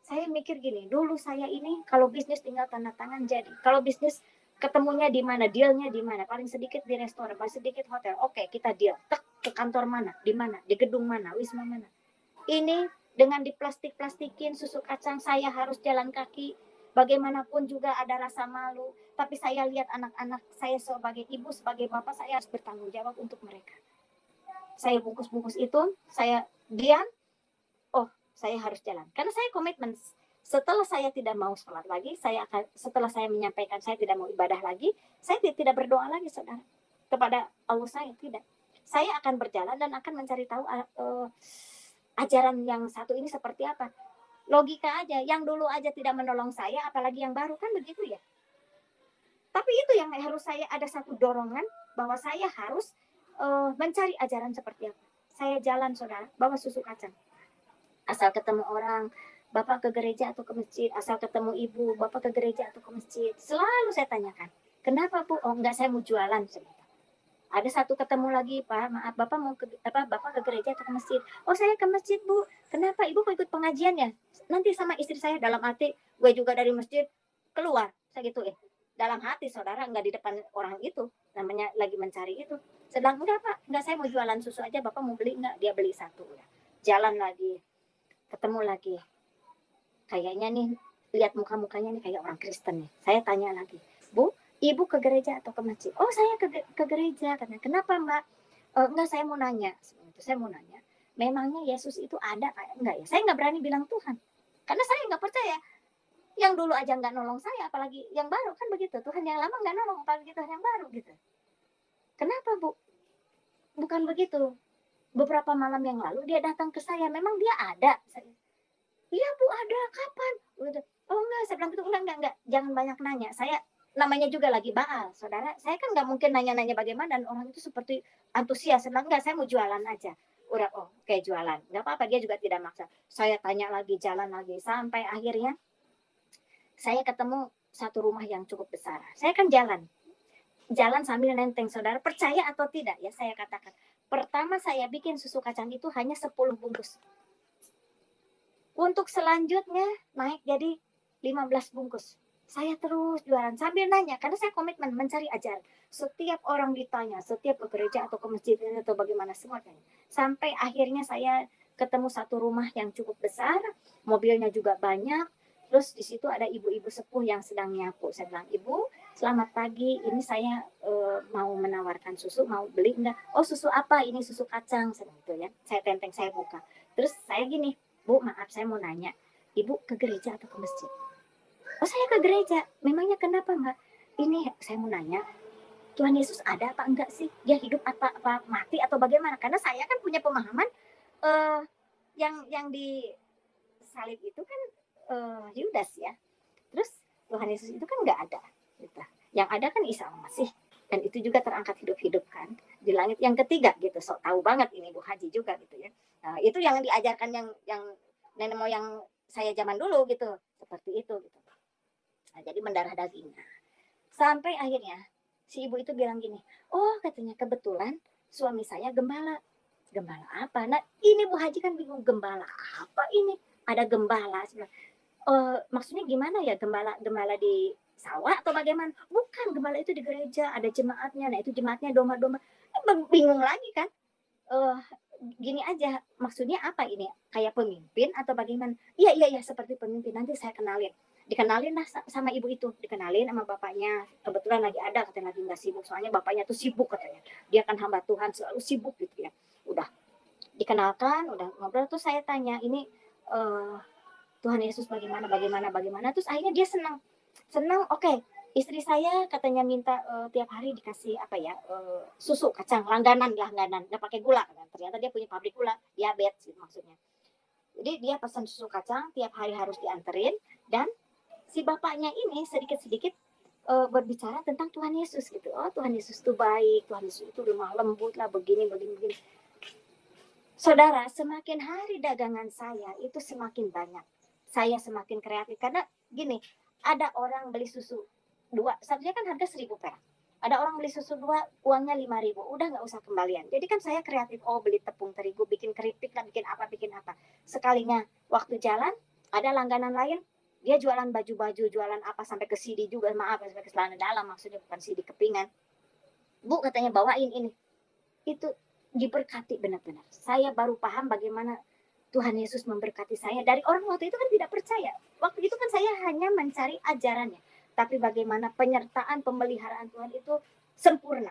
Saya mikir gini, dulu saya ini kalau bisnis tinggal tanda tangan jadi. Kalau bisnis ketemunya di mana, dealnya di mana, paling sedikit di restoran, paling sedikit hotel. Oke, kita deal. Tek, ke kantor mana, di mana, di gedung mana, wisma mana. Ini dengan diplastik-plastikin susu kacang, saya harus jalan kaki. Bagaimanapun juga ada rasa malu. Tapi saya lihat anak-anak saya sebagai ibu, sebagai bapak, saya harus bertanggung jawab untuk mereka. Saya bungkus-bungkus itu, saya diam. Oh, saya harus jalan. Karena saya komitmen. Setelah saya tidak mau sholat lagi, setelah saya menyampaikan saya tidak mau ibadah lagi, saya tidak berdoa lagi, saudara. Kepada Allah saya tidak. Saya akan berjalan dan akan mencari tahu ajaran yang satu ini seperti apa. Logika aja, yang dulu aja tidak menolong saya, apalagi yang baru, kan begitu ya. Tapi itu yang harus saya ada satu dorongan bahwa saya harus mencari ajaran seperti apa. Saya jalan, saudara, bawa susu kacang. Asal ketemu orang, Bapak ke gereja atau ke masjid. Asal ketemu ibu, Bapak ke gereja atau ke masjid. Selalu saya tanyakan, kenapa Bu? Oh enggak, saya mau jualan. Ada satu ketemu lagi, Pak, maaf, Bapak mau Bapak ke gereja atau ke masjid? Oh, saya ke masjid, Bu. Kenapa? Ibu mau ikut pengajian ya? Nanti sama istri saya, dalam hati, gue juga dari masjid keluar. Saya gituin. Dalam hati, saudara, enggak di depan orang itu. Namanya lagi mencari itu. Sedang enggak, Pak. Enggak, saya mau jualan susu aja. Bapak mau beli enggak? Dia beli satu. Jalan lagi. Ketemu lagi, kayaknya nih, lihat muka-mukanya nih kayak orang Kristen nih. Saya tanya lagi, Bu, ibu ke gereja atau ke masjid? Oh, saya ke gereja. Kenapa, Mbak? Enggak, saya mau nanya. Saya mau nanya, memangnya Yesus itu ada kayak enggak ya? Saya nggak berani bilang Tuhan, karena saya nggak percaya. Yang dulu aja nggak nolong saya, apalagi yang baru, kan begitu. Tuhan yang lama nggak nolong, apalagi Tuhan yang baru gitu. Kenapa, Bu? Bukan begitu. Beberapa malam yang lalu dia datang ke saya, memang dia ada. Iya Bu, ada, kapan? Oh enggak, saya bilang gitu, enggak, jangan banyak nanya. Saya namanya juga lagi Baal, saudara. Saya kan nggak mungkin nanya-nanya bagaimana, dan orang itu seperti antusias. Saya bilang enggak, saya mau jualan aja. Udah, oh kayak jualan, nggak apa-apa, dia juga tidak maksa. Saya tanya lagi, jalan lagi, sampai akhirnya saya ketemu satu rumah yang cukup besar. Saya kan jalan, jalan sambil nenteng. Saudara percaya atau tidak ya saya katakan. Pertama saya bikin susu kacang itu hanya 10 bungkus. Untuk selanjutnya naik jadi 15 bungkus. Saya terus jualan sambil nanya, karena saya komitmen mencari ajaran. Setiap orang ditanya, setiap ke gereja atau ke masjid atau bagaimana, semua tanya. Sampai akhirnya saya ketemu satu rumah yang cukup besar, mobilnya juga banyak. Terus di situ ada ibu-ibu sepuh yang sedang nyapu. Saya bilang, "Ibu, selamat pagi. Ini saya mau menawarkan susu, mau beli enggak?" "Oh, susu apa? Ini susu kacang." Saya gitu ya. Saya tenteng, saya buka. Terus saya gini, "Bu, maaf saya mau nanya. Ibu ke gereja atau ke masjid?" "Oh, saya ke gereja." "Memangnya kenapa, Mbak?" "Ini saya mau nanya, Tuhan Yesus ada apa enggak sih? Dia hidup apa mati atau bagaimana?" Karena saya kan punya pemahaman eh yang di salib itu kan Yudas ya. Terus Tuhan Yesus itu kan nggak ada gitu. Yang ada kan Isa Masih, dan itu juga terangkat hidup-hidup kan di langit yang ketiga gitu. Sok tahu banget ini Bu Haji juga gitu ya. Nah, itu yang diajarkan yang nenek moyang saya zaman dulu gitu, seperti itu gitu. Nah, jadi mendarah dagingnya. Sampai akhirnya si ibu itu bilang gini, "Oh," katanya, "kebetulan suami saya gembala." "Gembala apa?" "Nah, ini Bu Haji kan bingung, gembala apa ini? Ada gembala." Maksudnya gimana ya, gembala gembala di sawah atau bagaimana?" "Bukan, gembala itu di gereja, ada jemaatnya. Nah, itu jemaatnya domba-domba." Bingung lagi kan. Eh, Gini aja, maksudnya apa ini? Kayak pemimpin atau bagaimana? "Iya, iya, iya, seperti pemimpin. Nanti saya kenalin." Dikenalin lah sama ibu itu, dikenalin sama bapaknya. Kebetulan lagi ada, katanya lagi nggak sibuk. Soalnya bapaknya tuh sibuk katanya. Dia kan hamba Tuhan, selalu sibuk gitu ya. Udah dikenalkan, udah ngobrol tuh saya tanya, "Ini eh, Tuhan Yesus bagaimana, bagaimana, bagaimana." Terus akhirnya dia senang. Senang, oke. Okay. Istri saya katanya minta tiap hari dikasih apa ya, susu kacang, langganan, nggak pakai gula. Ternyata dia punya pabrik gula, diabetes gitu maksudnya. Jadi dia pesan susu kacang, tiap hari harus dianterin, dan si bapaknya ini sedikit-sedikit berbicara tentang Tuhan Yesus gitu. Oh, Tuhan Yesus itu baik, Tuhan Yesus itu lemah lembut lah, begini, begini, begini. Saudara, semakin hari dagangan saya itu semakin banyak. Saya semakin kreatif karena gini, ada orang beli susu dua, satunya kan harga 1.000 perak. Ada orang beli susu dua, uangnya 5.000, udah nggak usah kembalian. Jadi kan saya kreatif, oh beli tepung terigu, bikin keripik lah, bikin apa, bikin apa. Sekalinya waktu jalan, ada langganan lain, dia jualan baju-baju, jualan apa, sampai ke CD juga, maaf, sampai ke celana dalam, maksudnya bukan CD kepingan. "Bu," katanya, "bawain ini." Itu diberkati benar-benar. Saya baru paham bagaimana Tuhan Yesus memberkati saya. Dari orang waktu itu kan tidak percaya. Waktu itu kan saya hanya mencari ajarannya. Tapi bagaimana penyertaan, pemeliharaan Tuhan itu sempurna.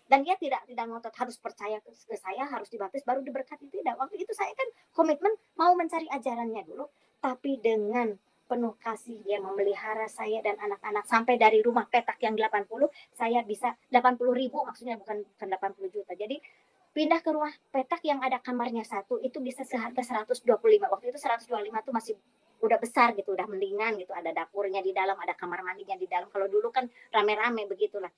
Dan dia tidak ngotot harus percaya ke saya, harus dibaptis baru diberkati. Tidak. Waktu itu saya kan komitmen mau mencari ajarannya dulu. Tapi dengan penuh kasih dia memelihara saya dan anak-anak sampai dari rumah petak yang 80 saya bisa 80.000, maksudnya bukan 80 juta. Jadi pindah ke rumah petak yang ada kamarnya satu itu bisa seharga 125. Waktu itu 125 tuh masih udah besar gitu, udah mendingan gitu, ada dapurnya di dalam, ada kamar mandinya di dalam. Kalau dulu kan rame-rame begitulah.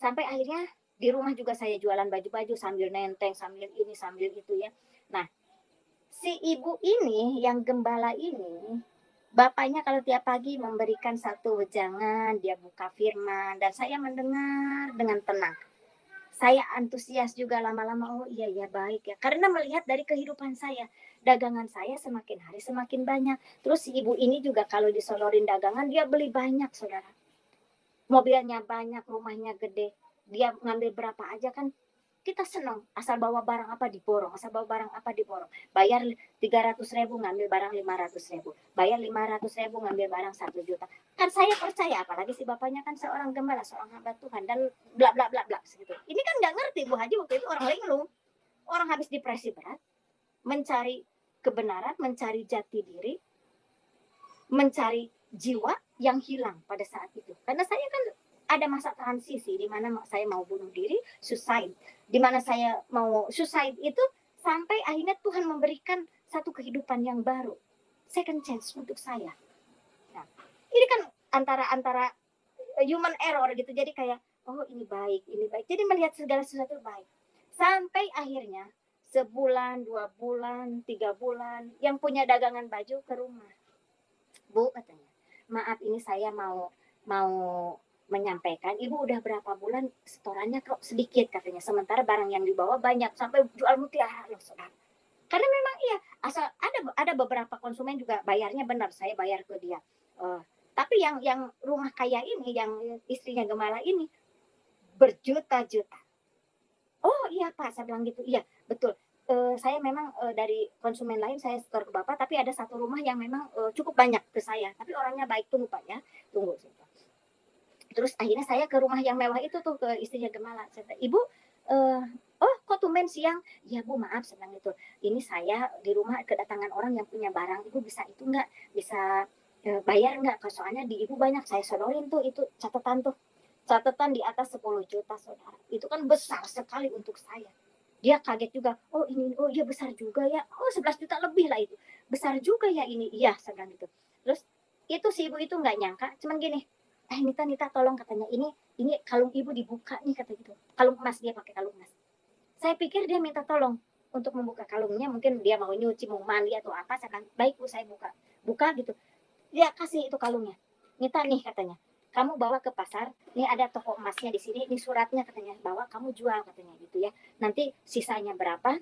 Sampai akhirnya di rumah juga saya jualan baju-baju sambil nenteng, sambil ini, sambil itu ya. Nah, si ibu ini yang gembala ini, bapaknya kalau tiap pagi memberikan satu wejangan, dia buka firman, dan saya mendengar dengan tenang. Saya antusias juga lama-lama, oh iya ya baik ya. Karena melihat dari kehidupan saya, dagangan saya semakin hari semakin banyak. Terus si ibu ini juga kalau disolorin dagangan, dia beli banyak, saudara. Mobilnya banyak, rumahnya gede. Dia ngambil berapa aja kan kita senang, asal bawa barang apa diborong, asal bawa barang apa diborong. Bayar 300.000 ngambil barang 500.000, bayar 500.000 ngambil barang 1 juta. Kan saya percaya, apalagi si bapaknya kan seorang gembala, seorang hamba Tuhan, dan bla bla bla bla segitu. Ini kan nggak ngerti Bu Haji waktu itu, orang linglung, orang habis depresi berat, mencari kebenaran, mencari jati diri, mencari jiwa yang hilang pada saat itu. Karena saya kan ada masa transisi di mana saya mau bunuh diri, suicide. Di mana saya mau suicide itu sampai akhirnya Tuhan memberikan satu kehidupan yang baru. Second chance untuk saya. Nah, ini kan antara human error gitu. Jadi kayak, oh ini baik, ini baik. Jadi melihat segala sesuatu baik. Sampai akhirnya sebulan, 2 bulan, 3 bulan, yang punya dagangan baju ke rumah. "Bu," katanya, "maaf ini saya mau menyampaikan, ibu udah berapa bulan setorannya kok sedikit katanya, sementara barang yang dibawa banyak sampai jual mutiara loh saudara. Karena memang iya, asal ada beberapa konsumen juga bayarnya benar, saya bayar ke dia. Tapi yang rumah kaya ini, yang istrinya gembala ini berjuta-juta. Oh iya Pak, saya bilang gitu. Iya, betul. Saya memang dari konsumen lain saya setor ke Bapak, tapi ada satu rumah yang memang cukup banyak ke saya. Tapi orangnya baik, tunggu Pak ya, tunggu. Terus akhirnya saya ke rumah yang mewah itu tuh, ke istrinya Gemala. Saya bilang, Ibu, oh kok tumben siang? Ya Bu, maaf, saya bilang gitu. Ini saya di rumah kedatangan orang yang punya barang. Ibu bisa itu enggak? Bisa bayar enggak? Soalnya di Ibu banyak. Saya sodorin tuh itu catatan tuh. Catatan di atas 10 juta saudara. Itu kan besar sekali untuk saya. Dia kaget juga. Oh ini, oh iya besar juga ya. Oh 11 juta lebih lah itu. Besar juga ya ini. Iya, saya bilang gitu. Terus itu si ibu itu nggak nyangka. Cuman gini, Nita tolong katanya. Ini kalung ibu dibuka nih kata gitu. Kalung emas, dia pakai kalung emas. Saya pikir dia minta tolong untuk membuka kalungnya. Mungkin dia mau nyuci, mau mandi atau apa. Saya bilang, baik Bu, saya buka. Buka gitu. Dia kasih itu kalungnya. Nita nih katanya, kamu bawa ke pasar, nih ada toko emasnya di sini, ini suratnya katanya, bawa kamu jual katanya gitu ya. Nanti sisanya berapa?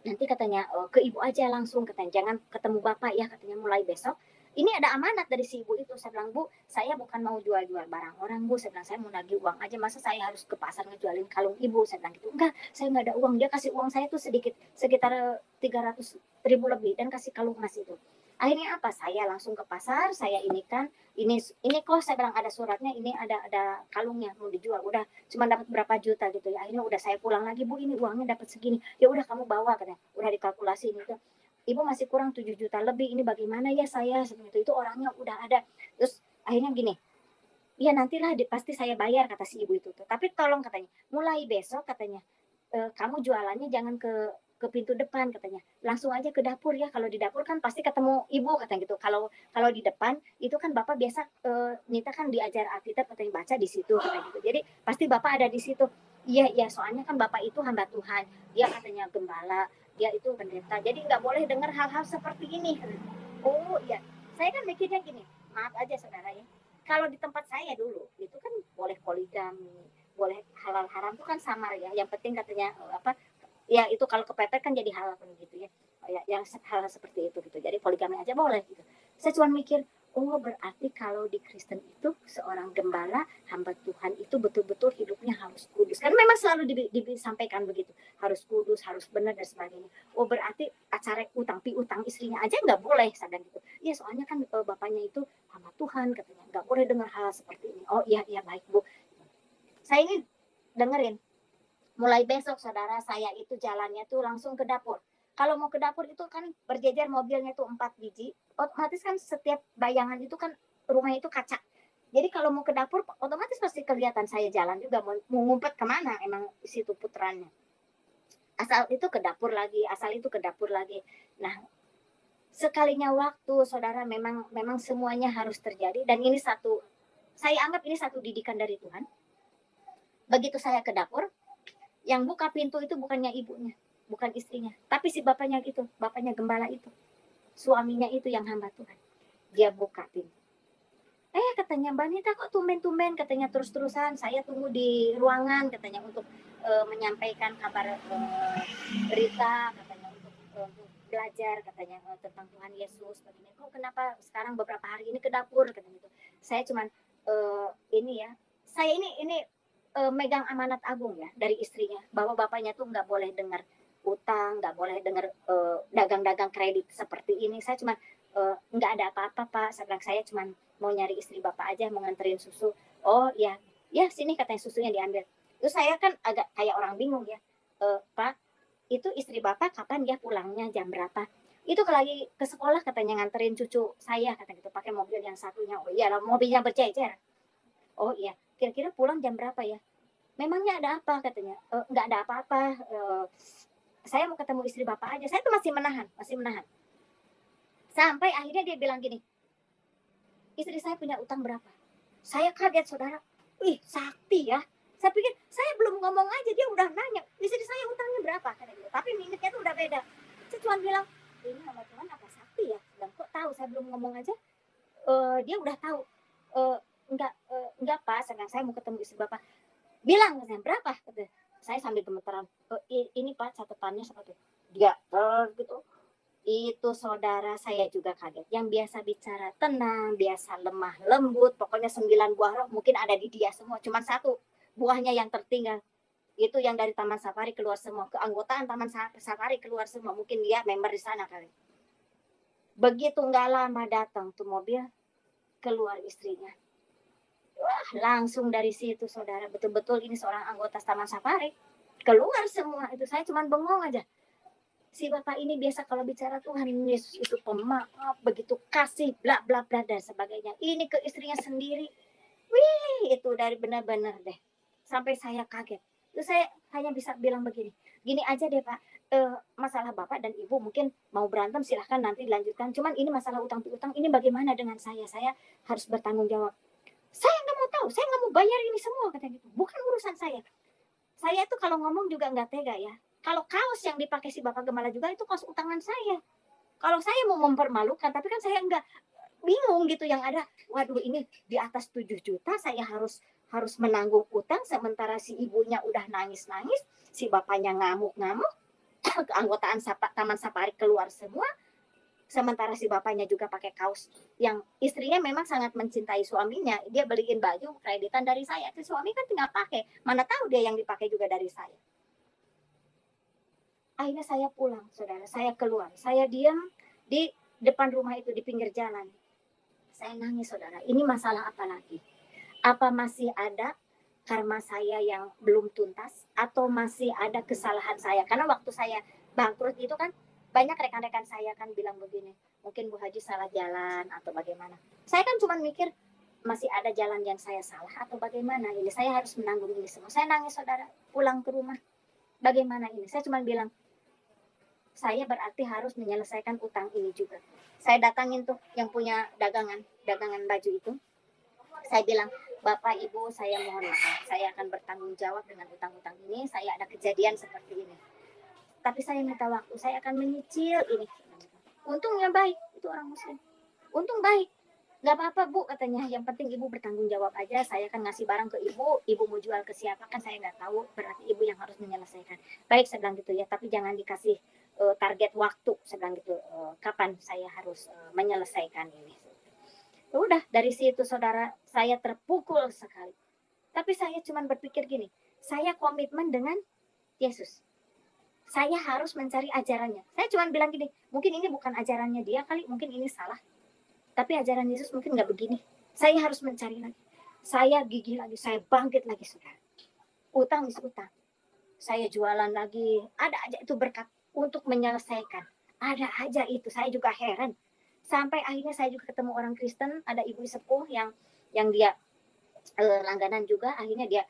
Nanti katanya ke ibu aja langsung katanya, jangan ketemu bapak ya katanya mulai besok. Ini ada amanat dari si ibu itu. Saya bilang, Bu, saya bukan mau jual-jual barang orang, Bu. Saya bilang, saya mau nagih uang aja. Masa saya harus ke pasar ngejualin kalung ibu? Saya bilang gitu. Enggak, saya nggak ada uang. Dia kasih uang saya tuh sedikit, sekitar 300.000 lebih, dan kasih kalung emas itu. Akhirnya apa? Saya langsung ke pasar, saya ini kan, ini kok saya bilang ada suratnya, ini ada kalungnya mau dijual. Udah cuma dapat berapa juta gitu ya. Akhirnya udah saya pulang lagi, Bu, ini uangnya dapat segini. Ya udah kamu bawa katanya. Udah dikalkulasi gitu. Ibu masih kurang 7 juta lebih, ini bagaimana ya saya seperti itu, orangnya udah ada. Terus akhirnya gini, ya nantilah pasti saya bayar kata si ibu itu tuh. Tapi tolong katanya, mulai besok katanya, kamu jualannya jangan ke pintu depan katanya, langsung aja ke dapur ya. Kalau di dapur kan pasti ketemu ibu katanya gitu. Kalau kalau di depan itu kan bapak biasa, Nita kan diajar Alkitab katanya baca di situ katanya gitu. Jadi pasti bapak ada di situ. Iya iya, soalnya kan bapak itu hamba Tuhan, dia katanya gembala, dia itu pendeta, jadi nggak boleh dengar hal-hal seperti ini. Oh iya, saya kan mikirnya gini, maaf aja saudara ya, kalau di tempat saya dulu itu kan boleh poligami, boleh halal haram itu kan sama ya. Yang penting katanya apa? Ya itu kalau kepepet kan jadi halal kan gitu ya. Ya yang hal seperti itu gitu. Jadi poligami aja boleh gitu. Saya cuma mikir, oh berarti kalau di Kristen itu seorang gembala hamba Tuhan itu betul-betul hidupnya harus kudus. Karena memang selalu disampaikan begitu, harus kudus, harus benar dan sebagainya. Oh berarti acara utang piutang istrinya aja nggak boleh sadar gitu. Iya soalnya kan bapaknya itu hamba Tuhan katanya, nggak boleh dengar hal seperti ini. Oh iya iya baik Bu. Saya ini dengerin. Mulai besok saudara saya itu jalannya tuh langsung ke dapur. Kalau mau ke dapur itu kan berjejer mobilnya tuh 4 biji. Otomatis kan setiap bayangan itu kan rumah itu kaca. Jadi kalau mau ke dapur otomatis pasti kelihatan saya jalan juga mau ngumpet kemana emang situ putarannya. Asal itu ke dapur lagi, asal itu ke dapur lagi. Nah, sekalinya waktu saudara memang memang semuanya harus terjadi dan ini satu, saya anggap ini satu didikan dari Tuhan. Begitu saya ke dapur, yang buka pintu itu bukannya ibunya, bukan istrinya, tapi si bapaknya itu, bapaknya gembala itu, suaminya itu yang hamba Tuhan. Dia buka pintu. Katanya Mbak Nita kok tumben-tumben katanya terus-terusan, saya tunggu di ruangan katanya untuk menyampaikan kabar berita katanya untuk belajar katanya tentang Tuhan Yesus begini. Kok kenapa sekarang beberapa hari ini ke dapur katanya gitu. Saya cuman ini ya, saya ini megang amanat agung ya dari istrinya bahwa bapaknya tuh nggak boleh dengar utang, nggak boleh dengar dagang-dagang kredit seperti ini. Saya cuma nggak ada apa-apa Pak. Saya cuma mau nyari istri bapak aja, mau nganterin susu. Oh ya, ya sini katanya susunya diambil. Terus saya kan agak kayak orang bingung ya, Pak, itu istri bapak kapan dia pulangnya jam berapa? Itu kalau lagi ke sekolah katanya nganterin cucu saya kata gitu pakai mobil yang satunya. Oh iya, mobilnya bercecer. Oh iya, kira-kira pulang jam berapa ya? Memangnya ada apa katanya? Nggak ada apa-apa. Saya mau ketemu istri bapak aja. Saya tuh masih menahan, masih menahan. Sampai akhirnya dia bilang gini, istri saya punya utang berapa? Saya kaget saudara. Ih, sakti ya. Saya pikir saya belum ngomong aja dia udah nanya istri saya utangnya berapa kata gitu. Tapi minitnya tuh udah beda. Saya cuma bilang ini nama Tuhan apa sakti ya? Dan kok tahu saya belum ngomong aja dia udah tahu. enggak Pak, saya mau ketemu istri Bapak. Bilang katanya, berapa? Katanya. Saya sambil gemeteran, ini Pak catatannya seperti dia gitu. Itu saudara saya juga kaget. Yang biasa bicara tenang, biasa lemah lembut, pokoknya 9 buah roh mungkin ada di dia semua. Cuma satu buahnya yang tertinggal. Itu yang dari Taman Safari keluar semua. Keanggotaan Taman Safari keluar semua. Mungkin dia member di sana kali. Begitu nggak lama datang tuh mobil, keluar istrinya. Wah, langsung dari situ saudara, betul-betul ini seorang anggota Taman Safari. Keluar semua itu, saya cuma bengong aja. Si bapak ini biasa kalau bicara Tuhan Yesus itu pemaaf, begitu kasih, bla bla bla dan sebagainya. Ini ke istrinya sendiri. Wih, itu dari benar-benar deh. Sampai saya kaget. Terus saya hanya bisa bilang begini, gini aja deh Pak, masalah Bapak dan Ibu mungkin mau berantem silahkan nanti dilanjutkan. Cuman ini masalah utang piutang, ini bagaimana dengan saya? Saya harus bertanggung jawab. Saya nggak mau tahu, saya nggak mau bayar ini semua katanya gitu. Bukan urusan saya. Saya itu kalau ngomong juga nggak tega ya. Kalau kaos yang dipakai si Bapak Gembala juga itu kaos utangan saya. Kalau saya mau mempermalukan, tapi kan saya nggak bingung gitu yang ada. Waduh ini di atas 7 juta saya harus menanggung utang sementara si ibunya udah nangis-nangis, si bapaknya ngamuk-ngamuk, keanggotaan Taman Safari keluar semua. Sementara si bapaknya juga pakai kaos yang istrinya memang sangat mencintai suaminya, dia beliin baju kreditan dari saya, si suami kan tinggal pakai, mana tahu dia yang dipakai juga dari saya. Akhirnya saya pulang saudara, saya keluar, saya diam di depan rumah itu di pinggir jalan. Saya nangis saudara, ini masalah apa lagi? Apa masih ada karma saya yang belum tuntas atau masih ada kesalahan saya? Karena waktu saya bangkrut itu kan banyak rekan-rekan saya kan bilang begini, mungkin Bu Haji salah jalan atau bagaimana. Saya kan cuma mikir masih ada jalan yang saya salah atau bagaimana ini, saya harus menanggung ini semua. Saya nangis saudara, pulang ke rumah. Bagaimana ini? Saya cuma bilang, saya berarti harus menyelesaikan utang ini juga. Saya datangin tuh yang punya dagangan baju itu. Saya bilang, Bapak Ibu saya mohon maaf, saya akan bertanggung jawab dengan utang-utang ini, saya ada kejadian seperti ini. Tapi saya minta waktu, saya akan menyicil ini. Untungnya baik, itu orang muslim. Untung baik. Gak apa-apa Bu katanya, yang penting Ibu bertanggung jawab aja, saya akan ngasih barang ke Ibu mau jual ke siapa kan saya nggak tahu, berarti Ibu yang harus menyelesaikan. Baik saya bilang gitu ya, tapi jangan dikasih target waktu, saya bilang gitu, kapan saya harus menyelesaikan ini. Udah dari situ saudara, saya terpukul sekali. Tapi saya cuma berpikir gini, saya komitmen dengan Yesus. Saya harus mencari ajarannya. Saya cuma bilang gini, mungkin ini bukan ajarannya dia kali, mungkin ini salah. Tapi ajaran Yesus mungkin nggak begini. Saya harus mencari lagi. Saya gigih lagi, saya bangkit lagi saudara. Utang is utang. Saya jualan lagi, ada aja itu berkat untuk menyelesaikan. Ada aja itu, saya juga heran. Sampai akhirnya saya juga ketemu orang Kristen, ada ibu sepuh yang dia langganan juga, akhirnya dia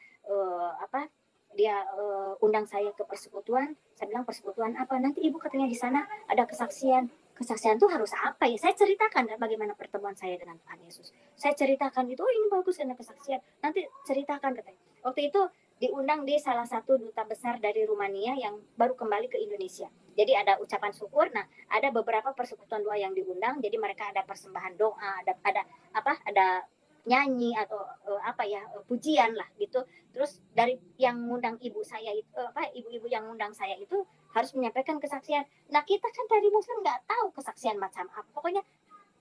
undang saya ke persekutuan. Saya bilang persekutuan apa? Nanti ibu katanya di sana ada kesaksian. Kesaksian itu harus apa ya? Saya ceritakan bagaimana pertemuan saya dengan Tuhan Yesus. Saya ceritakan itu, oh ini bagus ada kesaksian. Nanti ceritakan katanya. Waktu itu diundang di salah satu duta besar dari Rumania yang baru kembali ke Indonesia. Jadi ada ucapan syukur. Nah, ada beberapa persekutuan doa yang diundang. Jadi mereka ada persembahan doa, ada nyanyi atau pujian lah gitu. Terus dari yang ngundang ibu saya itu ibu-ibu yang ngundang saya itu harus menyampaikan kesaksian. Nah kita kan dari Muslim nggak tahu kesaksian macam apa. Pokoknya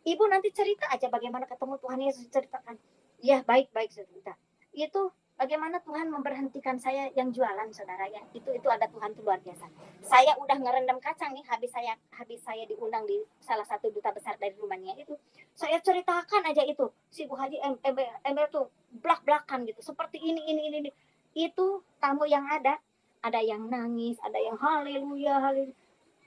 ibu nanti cerita aja bagaimana ketemu Tuhan Yesus, ceritakan. Ya baik cerita. Itu bagaimana Tuhan memberhentikan saya yang jualan saudara ya. Itu ada Tuhan itu luar biasa. Saya udah ngerendam kacang nih habis saya diundang di salah satu duta besar dari Rumania itu. Saya ceritakan aja itu. Si Bu Haji Ember tuh blak-blakan gitu. Seperti ini. Itu tamu yang ada yang nangis, ada yang haleluya.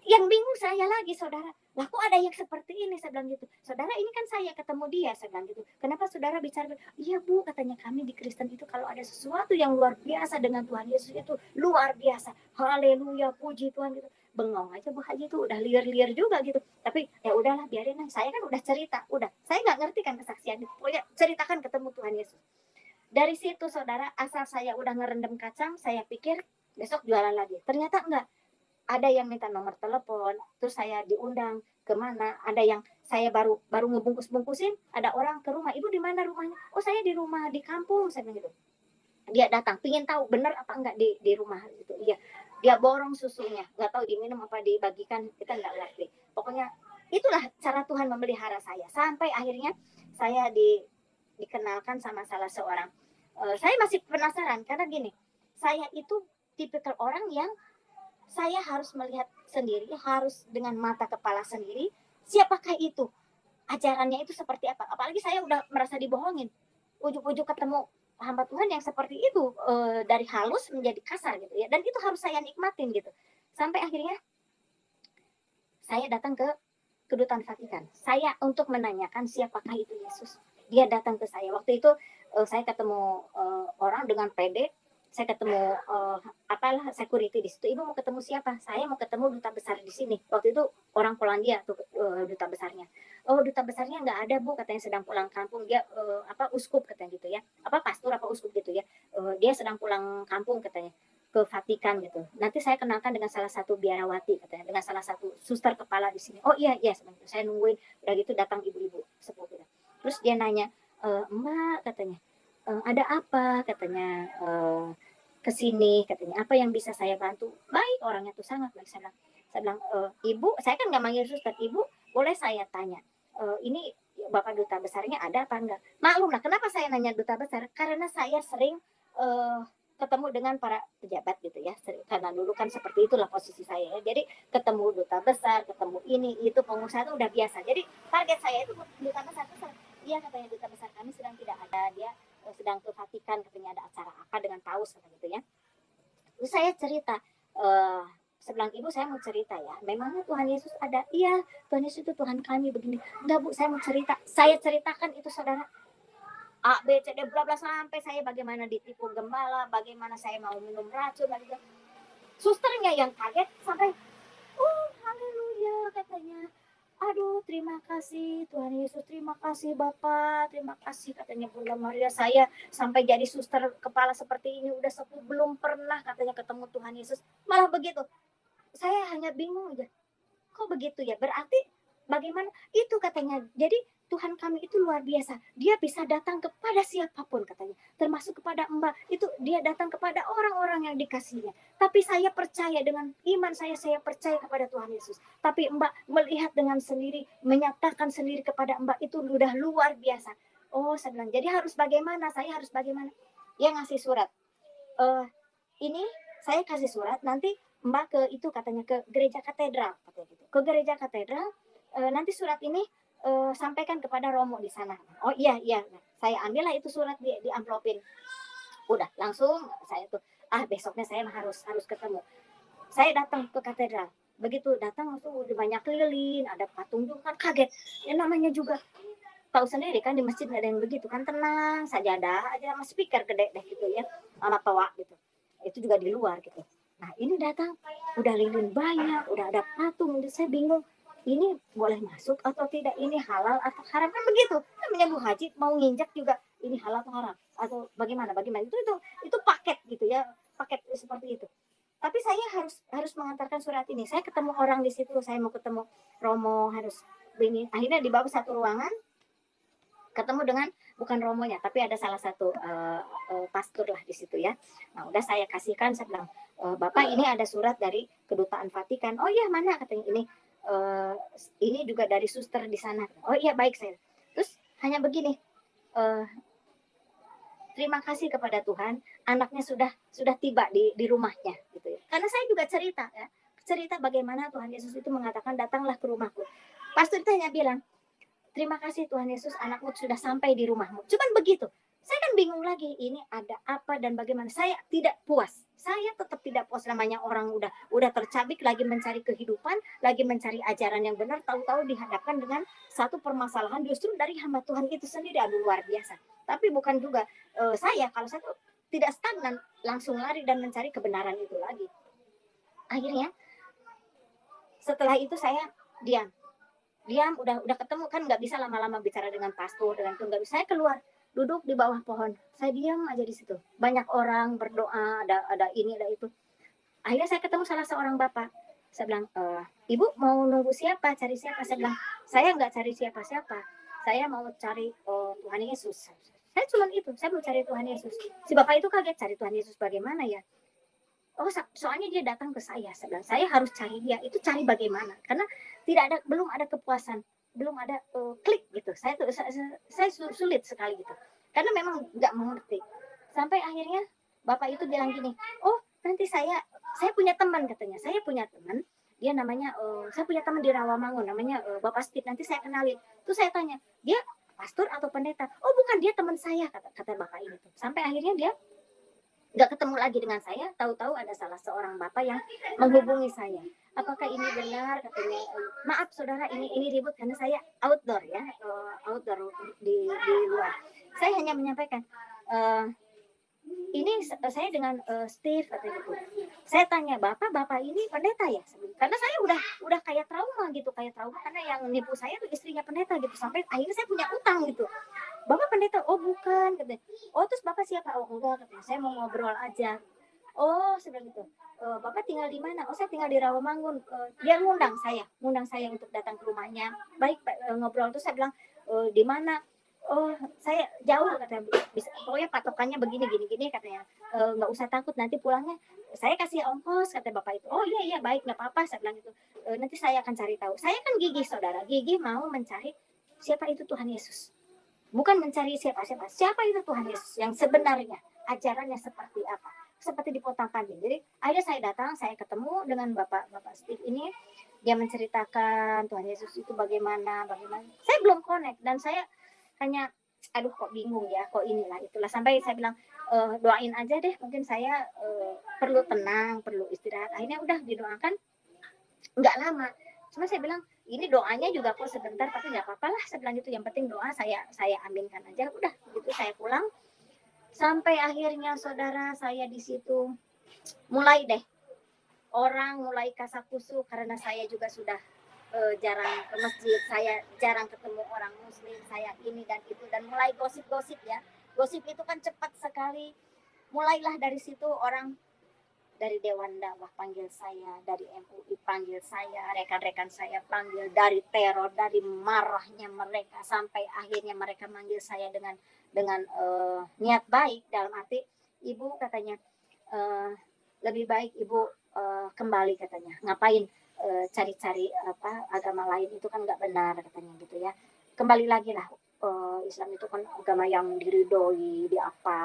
Yang bingung saya lagi saudara, lah kok ada yang seperti ini, saya bilang gitu. Saudara ini kan saya ketemu dia, saya bilang gitu. Kenapa saudara bicara? Iya Bu, katanya kami di Kristen itu kalau ada sesuatu yang luar biasa dengan Tuhan Yesus itu luar biasa. Haleluya, puji Tuhan gitu. Bengong aja Bu Haji itu udah liar-liar juga gitu. Tapi ya udahlah biarin lah, saya kan udah cerita, udah. Saya nggak ngerti kan kesaksian itu. Pokoknya ceritakan ketemu Tuhan Yesus. Dari situ saudara, asal saya udah ngerendam kacang, saya pikir besok jualan lagi. Ternyata enggak. Ada yang minta nomor telepon, terus saya diundang kemana. Ada yang saya baru ngebungkus-bungkusin, ada orang ke rumah, ibu di mana rumahnya? Oh saya di rumah di kampung, saya bilang gitu. Dia datang, pingin tahu benar apa enggak di rumah gitu. Iya, dia borong susunya, nggak tahu diminum apa dibagikan, kita nggak ngerti. Pokoknya itulah cara Tuhan memelihara saya sampai akhirnya saya dikenalkan sama salah seorang. Saya masih penasaran karena gini, saya itu tipikal orang yang saya harus melihat sendiri, harus dengan mata kepala sendiri, siapakah itu, ajarannya itu seperti apa. Apalagi saya udah merasa dibohongin, ujuk-ujuk ketemu hamba Tuhan yang seperti itu, dari halus menjadi kasar gitu ya, dan itu harus saya nikmatin gitu. Sampai akhirnya saya datang ke kedutaan Vatikan, saya untuk menanyakan siapakah itu Yesus. Dia datang ke saya waktu itu, saya ketemu orang dengan pede, saya ketemu apalah security di situ. Ibu mau ketemu siapa? Saya mau ketemu duta besar di sini. Waktu itu orang Polandia tuh, duta besarnya. Oh duta besarnya nggak ada bu, katanya sedang pulang kampung. Dia uskup katanya gitu ya, apa pastor apa uskup gitu ya. Dia sedang pulang kampung katanya ke Vatikan gitu. Nanti saya kenalkan dengan salah satu biarawati katanya, dengan salah satu suster kepala di sini. Oh iya iya, saya nungguin. Udah gitu datang ibu-ibu sepuh gitu. Terus dia nanya, Mbak katanya, ada apa katanya, ke sini katanya, apa yang bisa saya bantu? Baik, orangnya tuh sangat baik. Saya bilang, ibu, saya kan nggak manggil suster, ibu boleh saya tanya, ini bapak duta besarnya ada apa enggak? Maklum lah, kenapa saya nanya duta besar? Karena saya sering ketemu dengan para pejabat gitu ya, karena dulu kan seperti itulah posisi saya ya. Jadi ketemu duta besar, ketemu ini itu pengusaha itu udah biasa. Jadi target saya itu duta besar. Iya katanya duta besar kami sedang tidak ada, dia sedang ke Vatikan katanya, ada acara apa dengan paus katanya gitu ya. Terus saya cerita, sebelang ibu saya mau cerita ya, memangnya Tuhan Yesus ada? Iya, Tuhan Yesus itu Tuhan kami begini. Enggak bu, saya mau cerita. Saya ceritakan itu saudara, A, B, C, D, bla bla, sampai saya bagaimana ditipu gembala, bagaimana saya mau minum racun, lagi susternya yang kaget sampai, oh haleluya katanya. Aduh terima kasih Tuhan Yesus, terima kasih Bapak, terima kasih katanya Bunda Maria, saya sampai jadi suster kepala seperti ini udah sepuh, belum pernah katanya ketemu Tuhan Yesus. Malah begitu, saya hanya bingung aja, kok begitu ya, berarti bagaimana itu katanya. Jadi Tuhan kami itu luar biasa, dia bisa datang kepada siapapun katanya, termasuk kepada Mbak itu, dia datang kepada orang-orang yang dikasihnya. Tapi saya percaya dengan iman saya percaya kepada Tuhan Yesus. Tapi Mbak melihat dengan sendiri, menyatakan sendiri kepada Mbak itu udah luar biasa. Oh saya bilang, jadi harus bagaimana, saya harus bagaimana. Dia ngasih surat, ini saya kasih surat, nanti Mbak ke itu katanya, ke gereja katedral katanya gitu, ke gereja katedral, nanti surat ini sampaikan kepada Romo di sana. Oh iya iya, saya ambillah itu surat, di amplopin. Udah langsung saya tuh, besoknya saya harus ketemu. Saya datang ke katedral, begitu datang langsung udah banyak lilin, ada patung juga, kan kaget. Yang namanya juga tahu sendiri kan, di masjid nggak ada yang begitu kan, tenang sajadah aja sama speaker gede deh gitu ya, sama toa gitu. Itu juga di luar gitu. Nah ini datang udah lilin banyak, udah ada patung, saya bingung ini boleh masuk atau tidak, ini halal atau haram, kan begitu namanya Bu Haji, mau nginjak juga ini halal atau haram atau bagaimana itu paket gitu ya, paket seperti itu. Tapi saya harus mengantarkan surat ini, saya ketemu orang di situ, saya mau ketemu Romo, harus ini. Akhirnya dibawa satu ruangan, ketemu dengan bukan romonya tapi ada salah satu pastor lah di situ ya. Nah udah saya kasihkan, saya bilang, Bapak ini ada surat dari kedutaan Vatikan. Oh iya mana katanya, ini juga dari suster di sana. Oh iya baik saya. Terus hanya begini, terima kasih kepada Tuhan, anaknya sudah tiba di rumahnya gitu ya. Karena saya juga cerita bagaimana Tuhan Yesus itu mengatakan datanglah ke rumahku. Pastor itu hanya bilang, terima kasih Tuhan Yesus, anakmu sudah sampai di rumahmu. Cuman begitu. Saya kan bingung lagi, ini ada apa dan bagaimana. Saya tidak puas. Saya tetap tidak puas, namanya orang udah tercabik, lagi mencari kehidupan, lagi mencari ajaran yang benar, tahu-tahu dihadapkan dengan satu permasalahan justru dari hamba Tuhan itu sendiri. Aduh luar biasa. Tapi bukan juga kalau saya tuh tidak stagnan, langsung lari dan mencari kebenaran itu lagi. Akhirnya setelah itu saya diam, udah ketemu kan, nggak bisa lama-lama bicara dengan pastor, dengan itu nggak bisa. Saya keluar, duduk di bawah pohon, saya diam aja di situ, banyak orang berdoa, ada ini ada itu. Akhirnya saya ketemu salah seorang bapak, Saya bilang, ibu mau nunggu siapa, cari siapa? Saya bilang, saya nggak cari siapa-siapa, saya mau cari Tuhan Yesus. Saya cuma itu, saya mau cari Tuhan Yesus. Si bapak itu kaget, cari Tuhan Yesus bagaimana ya? Oh, soalnya dia datang ke saya bilang, saya harus cari dia. Itu cari bagaimana? Karena belum ada kepuasan, belum ada klik gitu. Saya sulit sekali gitu. Karena memang nggak mengerti. Sampai akhirnya bapak itu bilang gini, oh nanti saya punya teman katanya. Saya punya teman, dia namanya, saya punya teman di Rawamangun, namanya Bapak Steve. Nanti saya kenalin. Terus saya tanya, dia pastor atau pendeta? Oh bukan, dia teman saya, kata bapak ini tuh. Sampai akhirnya dia nggak ketemu lagi dengan saya, tahu-tahu ada salah seorang bapak yang menghubungi saya. Apakah ini benar? Katanya, maaf saudara, ini ribut karena saya outdoor ya, outdoor di luar. Saya hanya menyampaikan, ini saya dengan Steve katanya gitu. Saya tanya, bapak ini pendeta ya? Karena saya udah kayak trauma karena yang nipu saya tuh istrinya pendeta gitu. Sampai akhirnya saya punya utang gitu. Bapak pendeta? Oh bukan katanya. Oh terus bapak siapa? Oh enggak katanya, saya mau ngobrol aja. Oh seperti itu. Bapak tinggal di mana? Oh saya tinggal di Rawamangun. Dia ngundang saya untuk datang ke rumahnya. Baik ngobrol. Terus saya bilang, di mana? Oh saya jauh katanya, pokoknya patokannya begini gini katanya, nggak usah takut nanti pulangnya saya kasih ongkos, kata bapak itu. Oh iya baik, nggak apa-apa, saya bilang gitu. Nanti saya akan cari tahu. Saya kan gigih saudara, gigih mau mencari siapa itu Tuhan Yesus, bukan mencari siapa itu Tuhan Yesus yang sebenarnya, ajarannya seperti apa, seperti dipotongkan. Jadi akhirnya saya datang, saya ketemu dengan bapak Steve ini. Dia menceritakan Tuhan Yesus itu bagaimana. Saya belum connect dan saya hanya aduh kok bingung ya, kok inilah itulah. Sampai saya bilang, doain aja deh, mungkin saya perlu tenang, perlu istirahat. Akhirnya udah didoakan, nggak lama. Cuma saya bilang, ini doanya juga kok sebentar, tapi nggak apa-apa lah. Saya bilang gitu, yang penting doa saya aminkan aja. Udah gitu saya pulang. Sampai akhirnya saudara, saya di situ mulai deh orang mulai kasakusuk karena saya juga sudah jarang ke masjid, saya jarang ketemu orang muslim, saya ini dan itu, dan mulai gosip ya. Gosip itu kan cepat sekali. Mulailah dari situ orang dari Dewan Dakwah panggil saya, dari MUI panggil saya, rekan-rekan saya panggil, dari teror, dari marahnya mereka, sampai akhirnya mereka manggil saya dengan niat baik, dalam arti, ibu katanya, lebih baik ibu kembali katanya, ngapain cari-cari agama lain, itu kan nggak benar katanya gitu ya. Kembali lagi lah, Islam itu kan agama yang diridhoi,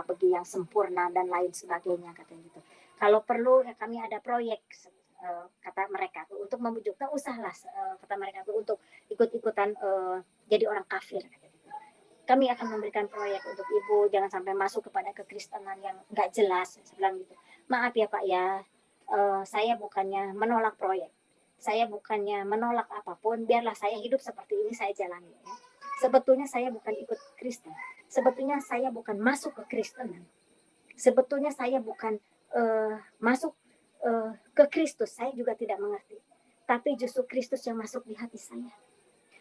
bagi yang sempurna dan lain sebagainya katanya gitu. Kalau perlu ya kami ada proyek, kata mereka tuh, untuk membujuk, tak usahlah kata mereka tuh untuk ikut-ikutan jadi orang kafir. Kami akan memberikan proyek untuk ibu, jangan sampai masuk kepada kekristenan yang nggak jelas. Saya bilang gitu. Maaf ya Pak ya, saya bukannya menolak proyek, saya bukannya menolak apapun, biarlah saya hidup seperti ini, saya jalani ya. Sebetulnya saya bukan ikut Kristen, sebetulnya saya bukan masuk ke Kristenan, sebetulnya saya bukan masuk ke Kristus, saya juga tidak mengerti, tapi justru Kristus yang masuk di hati saya.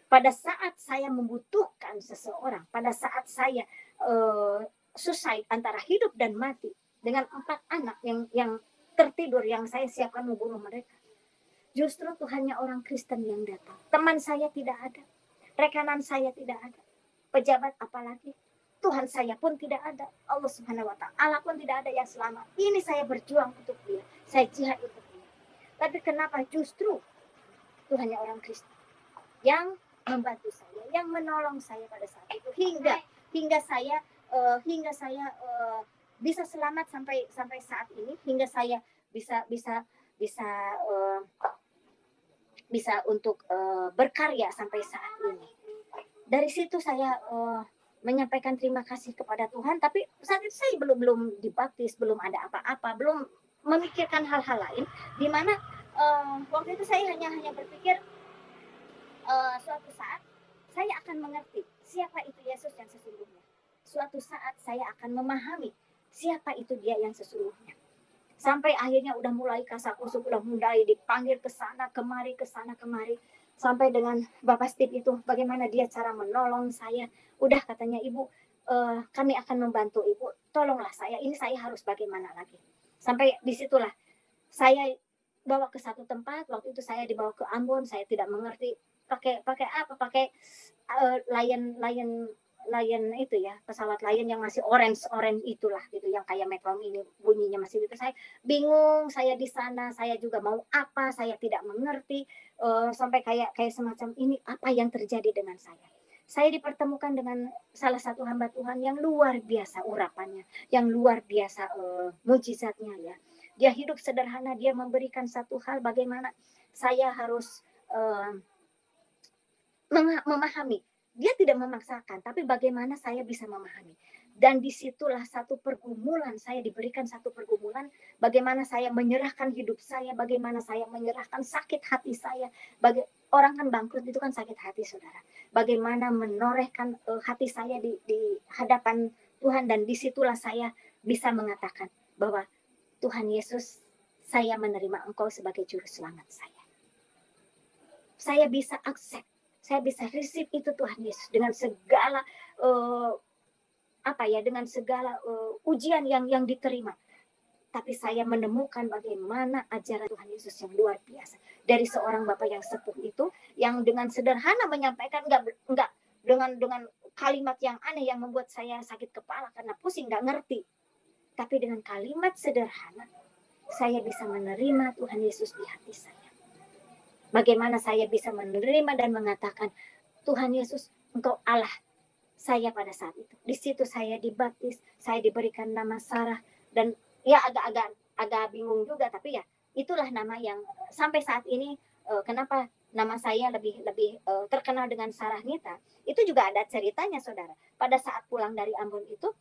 Pada saat saya membutuhkan seseorang, pada saat saya suicide antara hidup dan mati dengan 4 anak yang tertidur, yang saya siapkan membunuh mereka, justru Tuhannya orang Kristen yang datang. Teman saya tidak ada, rekanan saya tidak ada, pejabat apalagi, Tuhan saya pun tidak ada, Allah Subhanahu wa Ta'ala pun tidak ada yang selamat. Ini saya berjuang untuk dia, saya jihad untuk dia. Tapi kenapa justru Tuhannya orang Kristen yang membantu saya, yang menolong saya pada saat itu, hingga saya bisa selamat sampai saat ini, hingga saya bisa untuk berkarya sampai saat ini. Dari situ saya menyampaikan terima kasih kepada Tuhan, tapi saat itu saya belum dibaptis, belum ada apa-apa, belum memikirkan hal-hal lain, di mana waktu itu saya hanya berpikir suatu saat saya akan mengerti siapa itu Yesus yang sesungguhnya. Suatu saat saya akan memahami siapa itu dia yang sesungguhnya. Sampai akhirnya udah mulai kasakusuk, udah mulai dipanggil ke sana kemari, sampai dengan Bapak Steve itu, bagaimana dia cara menolong saya. Udah katanya, ibu, kami akan membantu ibu, tolonglah saya, ini saya harus bagaimana lagi. Sampai disitulah saya bawa ke satu tempat. Waktu itu saya dibawa ke Ambon, saya tidak mengerti pakai apa, pakai lion itu ya, pesawat lion yang masih orange itulah gitu, yang kayak metro ini bunyinya masih gitu. Saya bingung, saya di sana, saya juga mau apa, saya tidak mengerti, sampai kayak semacam ini apa yang terjadi dengan saya. Saya dipertemukan dengan salah satu hamba Tuhan yang luar biasa urapannya, yang luar biasa mujizatnya ya. Dia hidup sederhana, dia memberikan satu hal bagaimana saya harus memahami. Dia tidak memaksakan, tapi bagaimana saya bisa memahami. Dan disitulah satu pergumulan, saya diberikan satu pergumulan, bagaimana saya menyerahkan hidup saya, bagaimana saya menyerahkan sakit hati saya. Orang kan bangkrut itu kan sakit hati, saudara. Bagaimana menorehkan hati saya di hadapan Tuhan, dan disitulah saya bisa mengatakan bahwa Tuhan Yesus, saya menerima Engkau sebagai juru selamat saya. Saya bisa accept, saya bisa receive itu Tuhan Yesus dengan segala dengan segala ujian yang diterima. Tapi saya menemukan bagaimana ajaran Tuhan Yesus yang luar biasa dari seorang Bapak yang sepuh itu, yang dengan sederhana menyampaikan, enggak dengan kalimat yang aneh yang membuat saya sakit kepala karena pusing, enggak ngerti. Tapi dengan kalimat sederhana saya bisa menerima Tuhan Yesus di hati saya. Bagaimana saya bisa menerima dan mengatakan, Tuhan Yesus, Engkau Allah saya pada saat itu. Di situ saya dibaptis, saya diberikan nama Sarah, dan ya agak bingung juga, tapi ya itulah nama yang sampai saat ini kenapa nama saya lebih terkenal dengan Sarah Nita. Itu juga ada ceritanya, saudara. Pada saat pulang dari Ambon itu,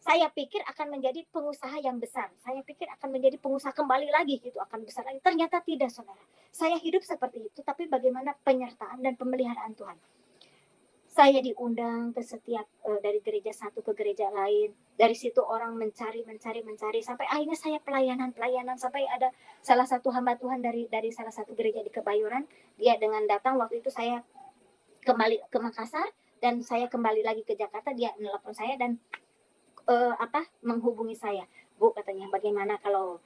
saya pikir akan menjadi pengusaha yang besar. Saya pikir akan menjadi pengusaha kembali lagi gitu, akan besar lagi. Ternyata tidak, saudara. Saya hidup seperti itu, tapi bagaimana penyertaan dan pemeliharaan Tuhan. Saya diundang ke setiap dari gereja satu ke gereja lain. Dari situ orang mencari sampai akhirnya saya pelayanan sampai ada salah satu hamba Tuhan dari salah satu gereja di Kebayoran. Dia dengan datang, waktu itu saya kembali ke Makassar dan saya kembali lagi ke Jakarta. Dia nelpon saya dan menghubungi saya. Bu, katanya, bagaimana kalau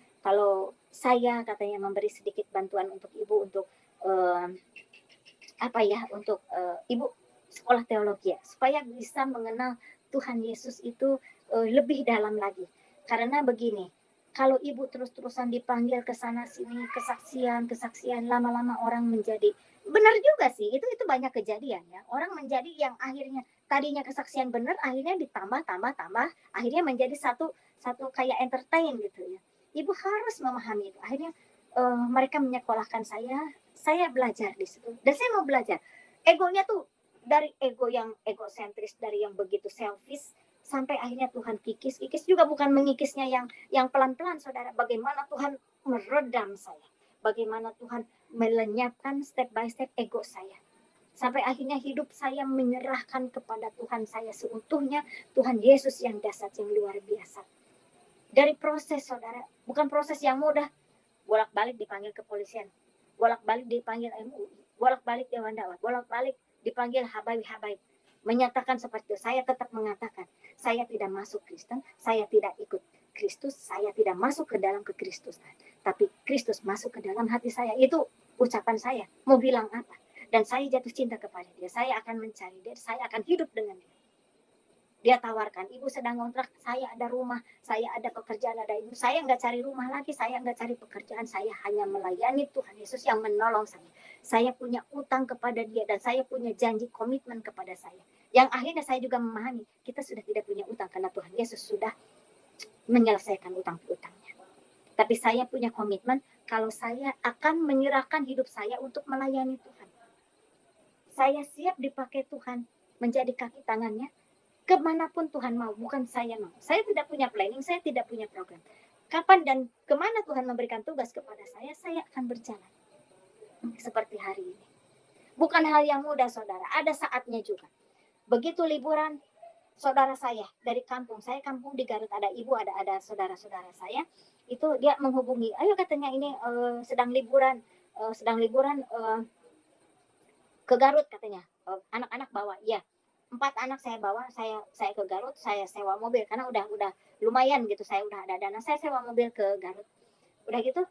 saya katanya memberi sedikit bantuan untuk Ibu untuk untuk Ibu sekolah teologi ya, supaya bisa mengenal Tuhan Yesus itu lebih dalam lagi. Karena begini, kalau Ibu terus-terusan dipanggil ke sana sini, kesaksian, lama-lama orang menjadi, benar juga sih, itu banyak kejadian ya. Orang menjadi yang akhirnya tadinya kesaksian benar, akhirnya ditambah, akhirnya menjadi satu kayak entertain gitu ya. Ibu harus memahami itu. Akhirnya mereka menyekolahkan saya belajar di situ. Dan saya mau belajar. Egonya tuh dari ego yang egosentris, dari yang begitu selfish, sampai akhirnya Tuhan kikis juga, bukan mengikisnya yang pelan-pelan, saudara. Bagaimana Tuhan meredam saya, bagaimana Tuhan melenyapkan step by step ego saya, sampai akhirnya hidup saya menyerahkan kepada Tuhan saya seutuhnya, Tuhan Yesus yang dahsyat, yang luar biasa. Dari proses, saudara, bukan proses yang mudah. Bolak-balik dipanggil kepolisian, bolak-balik dipanggil MUI, bolak-balik Dewan Dakwah, bolak-balik dipanggil habaib, menyatakan seperti itu. Saya tetap mengatakan, saya tidak masuk Kristen, saya tidak ikut Kristus, saya tidak masuk ke dalam kekristusan, tapi Kristus masuk ke dalam hati saya. Itu ucapan saya. Mau bilang apa? Dan saya jatuh cinta kepada dia, saya akan mencari dia, saya akan hidup dengan dia. Dia tawarkan, Ibu sedang kontrak, saya ada rumah, saya ada pekerjaan, ada ibu. Saya nggak cari rumah lagi, saya nggak cari pekerjaan, saya hanya melayani Tuhan Yesus yang menolong saya. Saya punya utang kepada dia, dan saya punya janji komitmen kepada saya. Yang akhirnya saya juga memahami, kita sudah tidak punya utang karena Tuhan Yesus sudah menyelesaikan utang-utangnya. Tapi saya punya komitmen, kalau saya akan menyerahkan hidup saya untuk melayani Tuhan. Saya siap dipakai Tuhan menjadi kaki tangannya, kemanapun Tuhan mau, bukan saya mau. Saya tidak punya planning, saya tidak punya program. Kapan dan kemana Tuhan memberikan tugas kepada saya akan berjalan. Seperti hari ini. Bukan hal yang mudah, saudara. Ada saatnya juga. Begitu liburan, saudara saya dari kampung, saya kampung di Garut, ada ibu, ada saudara-saudara saya, itu dia menghubungi, ayo katanya ini sedang liburan ke Garut katanya, anak-anak bawa, ya. 4 anak saya bawa, saya ke Garut, saya sewa mobil karena udah lumayan gitu, saya udah ada dana, saya sewa mobil ke Garut. Udah gitu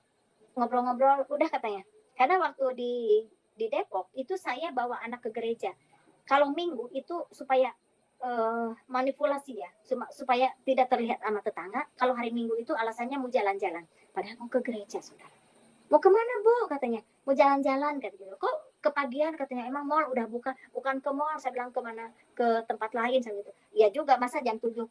ngobrol-ngobrol, udah katanya. Karena waktu di Depok itu saya bawa anak ke gereja. Kalau minggu itu supaya manipulasi ya, supaya tidak terlihat sama tetangga. Kalau hari minggu itu alasannya mau jalan-jalan. Padahal mau ke gereja, saudara. Mau kemana bu katanya, mau jalan-jalan katanya. Kok kepagian katanya, emang mall udah buka? Bukan ke mall, saya bilang kemana, ke tempat lain saya gitu. Ya juga, masa jam 7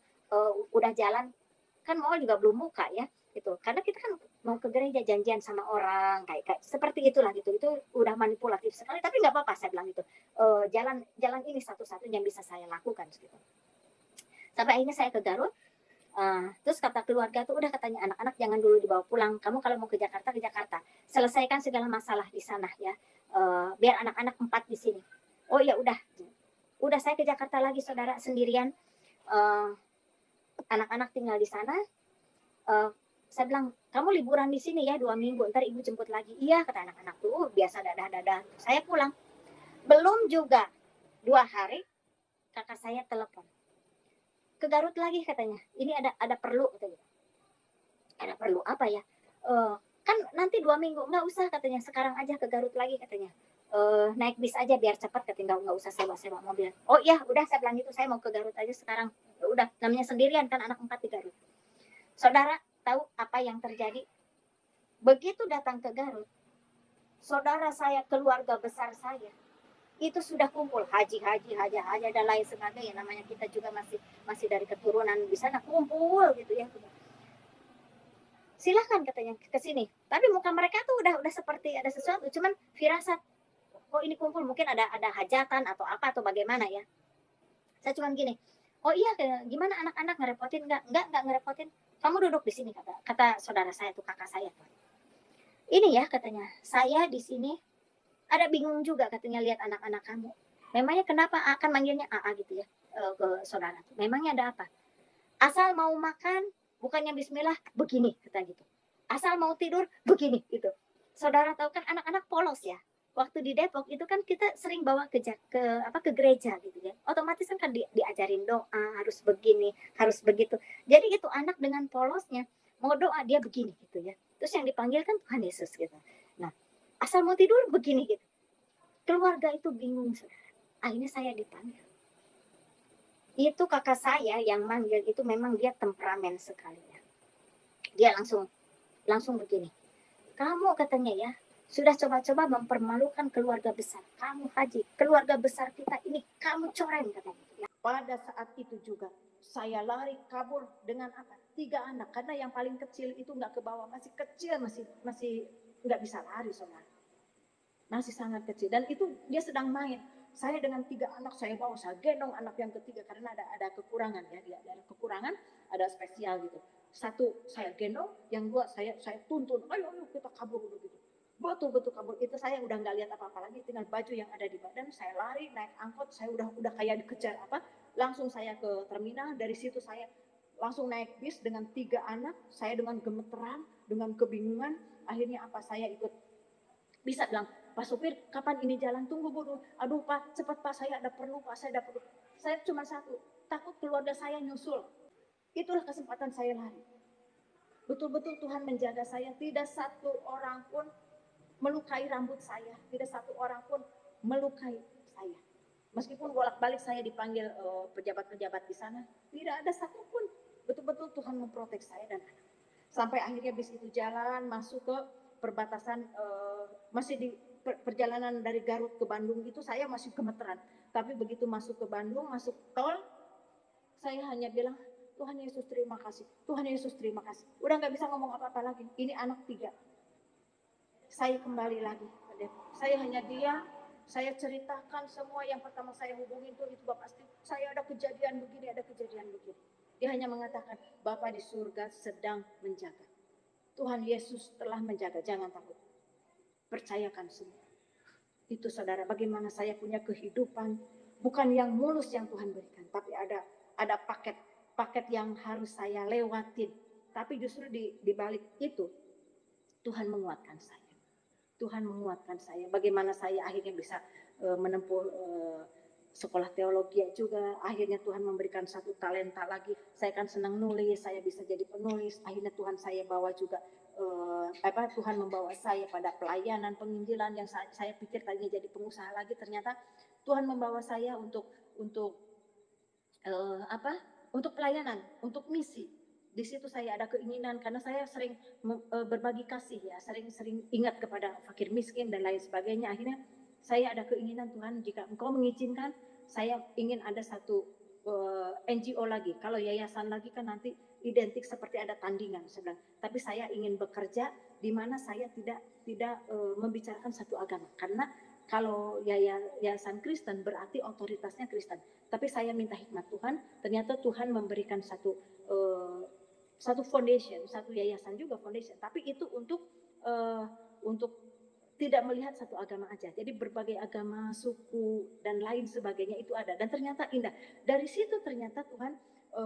udah jalan, kan mall juga belum buka ya gitu. Karena kita kan mau ke gereja, janjian sama orang kayak seperti itulah gitu. Itu udah manipulatif sekali, tapi nggak apa-apa saya bilang gitu. Jalan ini satu-satunya yang bisa saya lakukan gitu. Sampai akhirnya saya ke Garut. Terus kata keluarga tuh, udah katanya, anak-anak jangan dulu dibawa pulang. Kamu kalau mau ke Jakarta, ke Jakarta. Selesaikan segala masalah di sana ya. Biar anak-anak 4 di sini. Oh ya udah. Udah saya ke Jakarta lagi, saudara, sendirian. Anak-anak tinggal di sana. Saya bilang, kamu liburan di sini ya 2 minggu. Ntar ibu jemput lagi. Iya kata anak-anak tuh. Biasa dadah-dadah. Saya pulang. Belum juga 2 hari, kakak saya telepon. Ke Garut lagi katanya, ini ada perlu katanya. Ada perlu apa ya? Kan nanti 2 minggu, nggak usah katanya, sekarang aja ke Garut lagi katanya. Naik bis aja biar cepat katanya, nggak usah sewa mobil. Oh iya, udah saya bilang gitu, saya mau ke Garut aja sekarang. Udah, namanya sendirian kan, anak 4 di Garut. Saudara tahu apa yang terjadi? Begitu datang ke Garut, saudara saya, keluarga besar saya itu sudah kumpul, haji dan lain sebagainya. Namanya kita juga masih dari keturunan di sana, kumpul gitu ya. Silahkan katanya ke sini. Tapi muka mereka tuh udah seperti ada sesuatu, cuman firasat, oh ini kumpul mungkin ada hajatan atau apa atau bagaimana ya. Saya cuman gini, oh iya, gimana anak-anak, ngerepotin nggak? Nggak ngerepotin. Kamu duduk di sini, kata saudara saya tuh, kakak saya tuh. Ini ya katanya, saya di sini ada bingung juga katanya lihat anak-anak kamu. Memangnya kenapa akan manggilnya AA gitu ya, ke saudara. Memangnya ada apa? Asal mau makan, bukannya bismillah, begini kata gitu. Asal mau tidur, begini gitu. Saudara tahu kan anak-anak polos ya. Waktu di Depok itu kan kita sering bawa ke gereja gitu ya. Otomatis kan diajarin doa, harus begini, harus begitu. Jadi itu anak dengan polosnya mau doa dia begini gitu ya. Terus yang dipanggil kan Tuhan Yesus gitu. Nah, asal mau tidur begini gitu. Keluarga itu bingung, saudara. Akhirnya saya dipanggil. Itu kakak saya yang manggil itu memang dia temperamen sekali ya. Dia langsung begini. Kamu katanya ya, sudah coba-coba mempermalukan keluarga besar. Kamu haji, keluarga besar kita ini kamu coreng katanya. Ya. Pada saat itu juga saya lari kabur dengan apa? 3 anak, karena yang paling kecil itu nggak ke bawah, masih kecil, masih nggak bisa lari, saudara. Masih sangat kecil, dan itu dia sedang main. Saya dengan 3 anak saya bawa, saya gendong anak yang ketiga karena ada kekurangan ya, dia ada kekurangan, ada spesial gitu. 1 saya gendong, yang 2 saya tuntun, ayo kita kabur gitu. Betul kabur. Itu saya udah nggak lihat apa-apa lagi, tinggal baju yang ada di badan. Saya lari naik angkot, saya udah kayak dikejar apa. Langsung saya ke terminal, dari situ saya langsung naik bis dengan 3 anak. Saya dengan gemeteran, dengan kebingungan, akhirnya apa, saya ikut bisa bilang, Pak supir, kapan ini jalan? Tunggu dulu. Aduh Pak, cepat Pak, saya ada perlu Pak, saya ada perlu. Saya cuma 1, takut keluarga saya nyusul. Itulah kesempatan saya lari. Betul-betul Tuhan menjaga saya, tidak 1 orang pun melukai rambut saya, tidak 1 orang pun melukai saya. Meskipun bolak-balik saya dipanggil pejabat-pejabat di sana, tidak ada 1 pun. Betul-betul Tuhan memprotek saya dan anak. Sampai akhirnya bis itu jalan masuk ke perbatasan, masih di perjalanan dari Garut ke Bandung itu saya masih gemeteran. Tapi begitu masuk ke Bandung, masuk tol, saya hanya bilang, Tuhan Yesus terima kasih, Tuhan Yesus terima kasih. Udah nggak bisa ngomong apa-apa lagi. Ini anak 3. Saya kembali lagi. Saya hanya diam, saya ceritakan semua yang pertama saya hubungin itu Bapak Steve, saya ada kejadian begini, ada kejadian begini. Dia hanya mengatakan, Bapak di surga sedang menjaga. Tuhan Yesus telah menjaga, jangan takut. Percayakan semua. Itu saudara, bagaimana saya punya kehidupan, bukan yang mulus yang Tuhan berikan, tapi ada paket yang harus saya lewatin. Tapi justru di balik itu, Tuhan menguatkan saya. Tuhan menguatkan saya. Bagaimana saya akhirnya bisa menempuh sekolah teologi juga. Akhirnya Tuhan memberikan 1 talenta lagi. Saya kan senang nulis, saya bisa jadi penulis. Akhirnya Tuhan saya bawa juga Tuhan membawa saya pada pelayanan penginjilan yang saya pikir tadinya jadi pengusaha lagi, ternyata Tuhan membawa saya untuk untuk pelayanan, untuk misi. Di situ saya ada keinginan karena saya sering berbagi kasih ya, sering ingat kepada fakir miskin dan lain sebagainya. Akhirnya saya ada keinginan, Tuhan, jika Engkau mengizinkan, saya ingin ada satu NGO lagi. Kalau yayasan lagi kan nanti identik seperti ada tandingan sebenarnya. Tapi saya ingin bekerja di mana saya tidak membicarakan satu agama. Karena kalau yayasan Kristen berarti otoritasnya Kristen. Tapi saya minta hikmat Tuhan, ternyata Tuhan memberikan satu foundation, satu yayasan juga foundation, tapi itu untuk tidak melihat satu agama aja. Jadi berbagai agama, suku dan lain sebagainya itu ada, dan ternyata indah. Dari situ ternyata Tuhan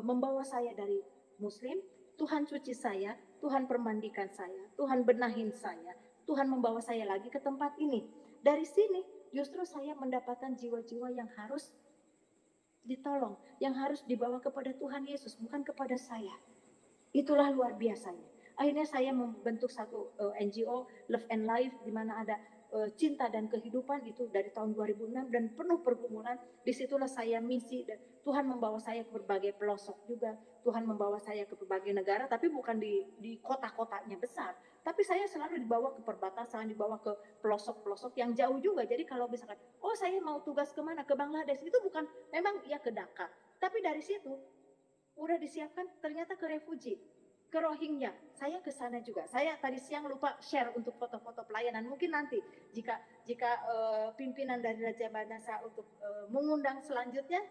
membawa saya dari Muslim, Tuhan cuci saya, Tuhan permandikan saya, Tuhan benahin saya, Tuhan membawa saya lagi ke tempat ini. Dari sini justru saya mendapatkan jiwa-jiwa yang harus ditolong, yang harus dibawa kepada Tuhan Yesus, bukan kepada saya. Itulah luar biasanya. Akhirnya saya membentuk satu NGO, Love and Life, di mana ada cinta dan kehidupan, itu dari tahun 2006 dan penuh pergumulan. Disitulah saya misi, dan Tuhan membawa saya ke berbagai pelosok juga. Tuhan membawa saya ke berbagai negara, tapi bukan di kota-kotanya besar. Tapi saya selalu dibawa ke perbatasan, dibawa ke pelosok-pelosok yang jauh juga. Jadi kalau misalkan, oh saya mau tugas kemana? Ke Bangladesh. Itu bukan, memang ya ke Dhaka. Tapi dari situ, udah disiapkan ternyata ke refugee, ke Rohingya. Saya ke sana juga. Saya tadi siang lupa share untuk foto-foto pelayanan. Mungkin nanti jika pimpinan dari Raja Banasa untuk mengundang selanjutnya,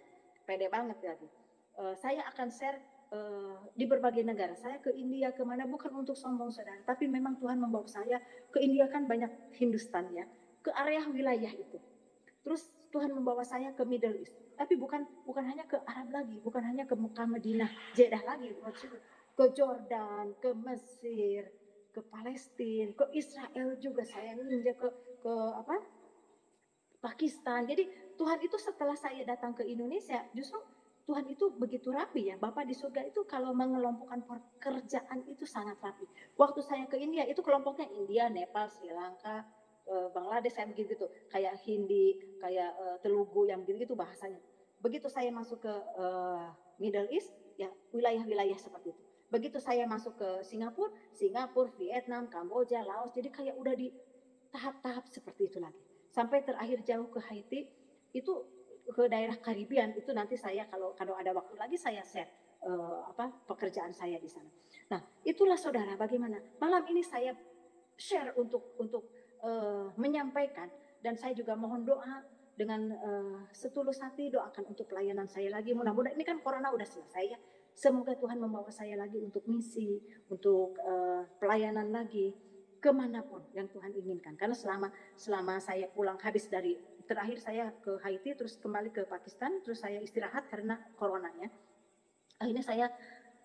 pede banget ya. Saya akan share di berbagai negara. Saya ke India, kemana, bukan untuk sombong saudara, tapi memang Tuhan membawa saya ke India, kan banyak Hindustan ya, ke area wilayah itu. Terus Tuhan membawa saya ke Middle East, tapi bukan hanya ke Arab lagi, bukan hanya ke Mekah, Madinah, Jeddah lagi, ke Jordan, ke Mesir, ke Palestina, ke Israel juga saya ninja ke Pakistan. Jadi Tuhan itu setelah saya datang ke Indonesia, justru Tuhan itu begitu rapi ya. Bapak di surga itu kalau mengelompokkan pekerjaan itu sangat rapi. Waktu saya ke India itu kelompoknya India, Nepal, Sri Lanka, Bangladesh, kayak begitu, kayak Hindi, kayak Telugu, yang begitu bahasanya. Begitu saya masuk ke Middle East, ya wilayah-wilayah seperti itu. Begitu saya masuk ke Singapura, Vietnam, Kamboja, Laos, jadi kayak udah di tahap-tahap seperti itu lagi. Sampai terakhir jauh ke Haiti, itu ke daerah Karibian, itu nanti saya kalau ada waktu lagi saya share pekerjaan saya di sana. Nah, itulah saudara bagaimana malam ini saya share untuk menyampaikan, dan saya juga mohon doa dengan setulus hati, doakan untuk pelayanan saya lagi. Mudah-mudahan ini kan corona udah selesai ya. Semoga Tuhan membawa saya lagi untuk misi, untuk pelayanan lagi kemanapun yang Tuhan inginkan. Karena selama saya pulang habis dari terakhir saya ke Haiti, terus kembali ke Pakistan, terus saya istirahat karena coronanya. Akhirnya saya,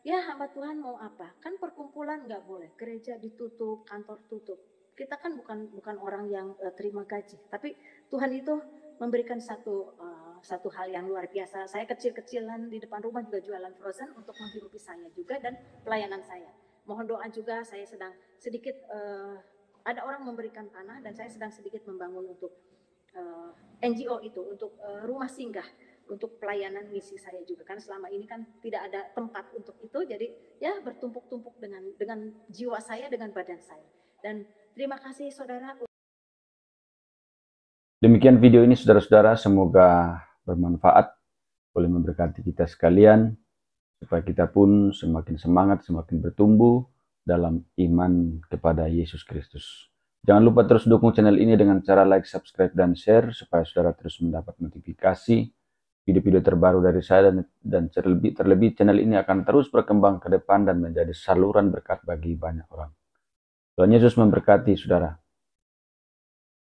ya hamba Tuhan mau apa? Kan perkumpulan nggak boleh, gereja ditutup, kantor tutup. Kita kan bukan orang yang terima gaji, tapi Tuhan itu memberikan satu hal yang luar biasa. Saya kecil-kecilan di depan rumah juga jualan frozen untuk menghidupi saya juga dan pelayanan saya. Mohon doa juga, saya sedang sedikit ada orang memberikan tanah dan saya sedang sedikit membangun untuk NGO itu, untuk rumah singgah, untuk pelayanan misi saya juga. Kan selama ini kan tidak ada tempat untuk itu, jadi ya bertumpuk-tumpuk dengan jiwa saya, dengan badan saya. Dan terima kasih saudara. Demikian video ini saudara-saudara, semoga bermanfaat, boleh memberkati kita sekalian, supaya kita pun semakin semangat, semakin bertumbuh dalam iman kepada Yesus Kristus. Jangan lupa terus dukung channel ini dengan cara like, subscribe, dan share, supaya saudara terus mendapat notifikasi video-video terbaru dari saya, dan terlebih channel ini akan terus berkembang ke depan dan menjadi saluran berkat bagi banyak orang. Tuhan Yesus memberkati saudara.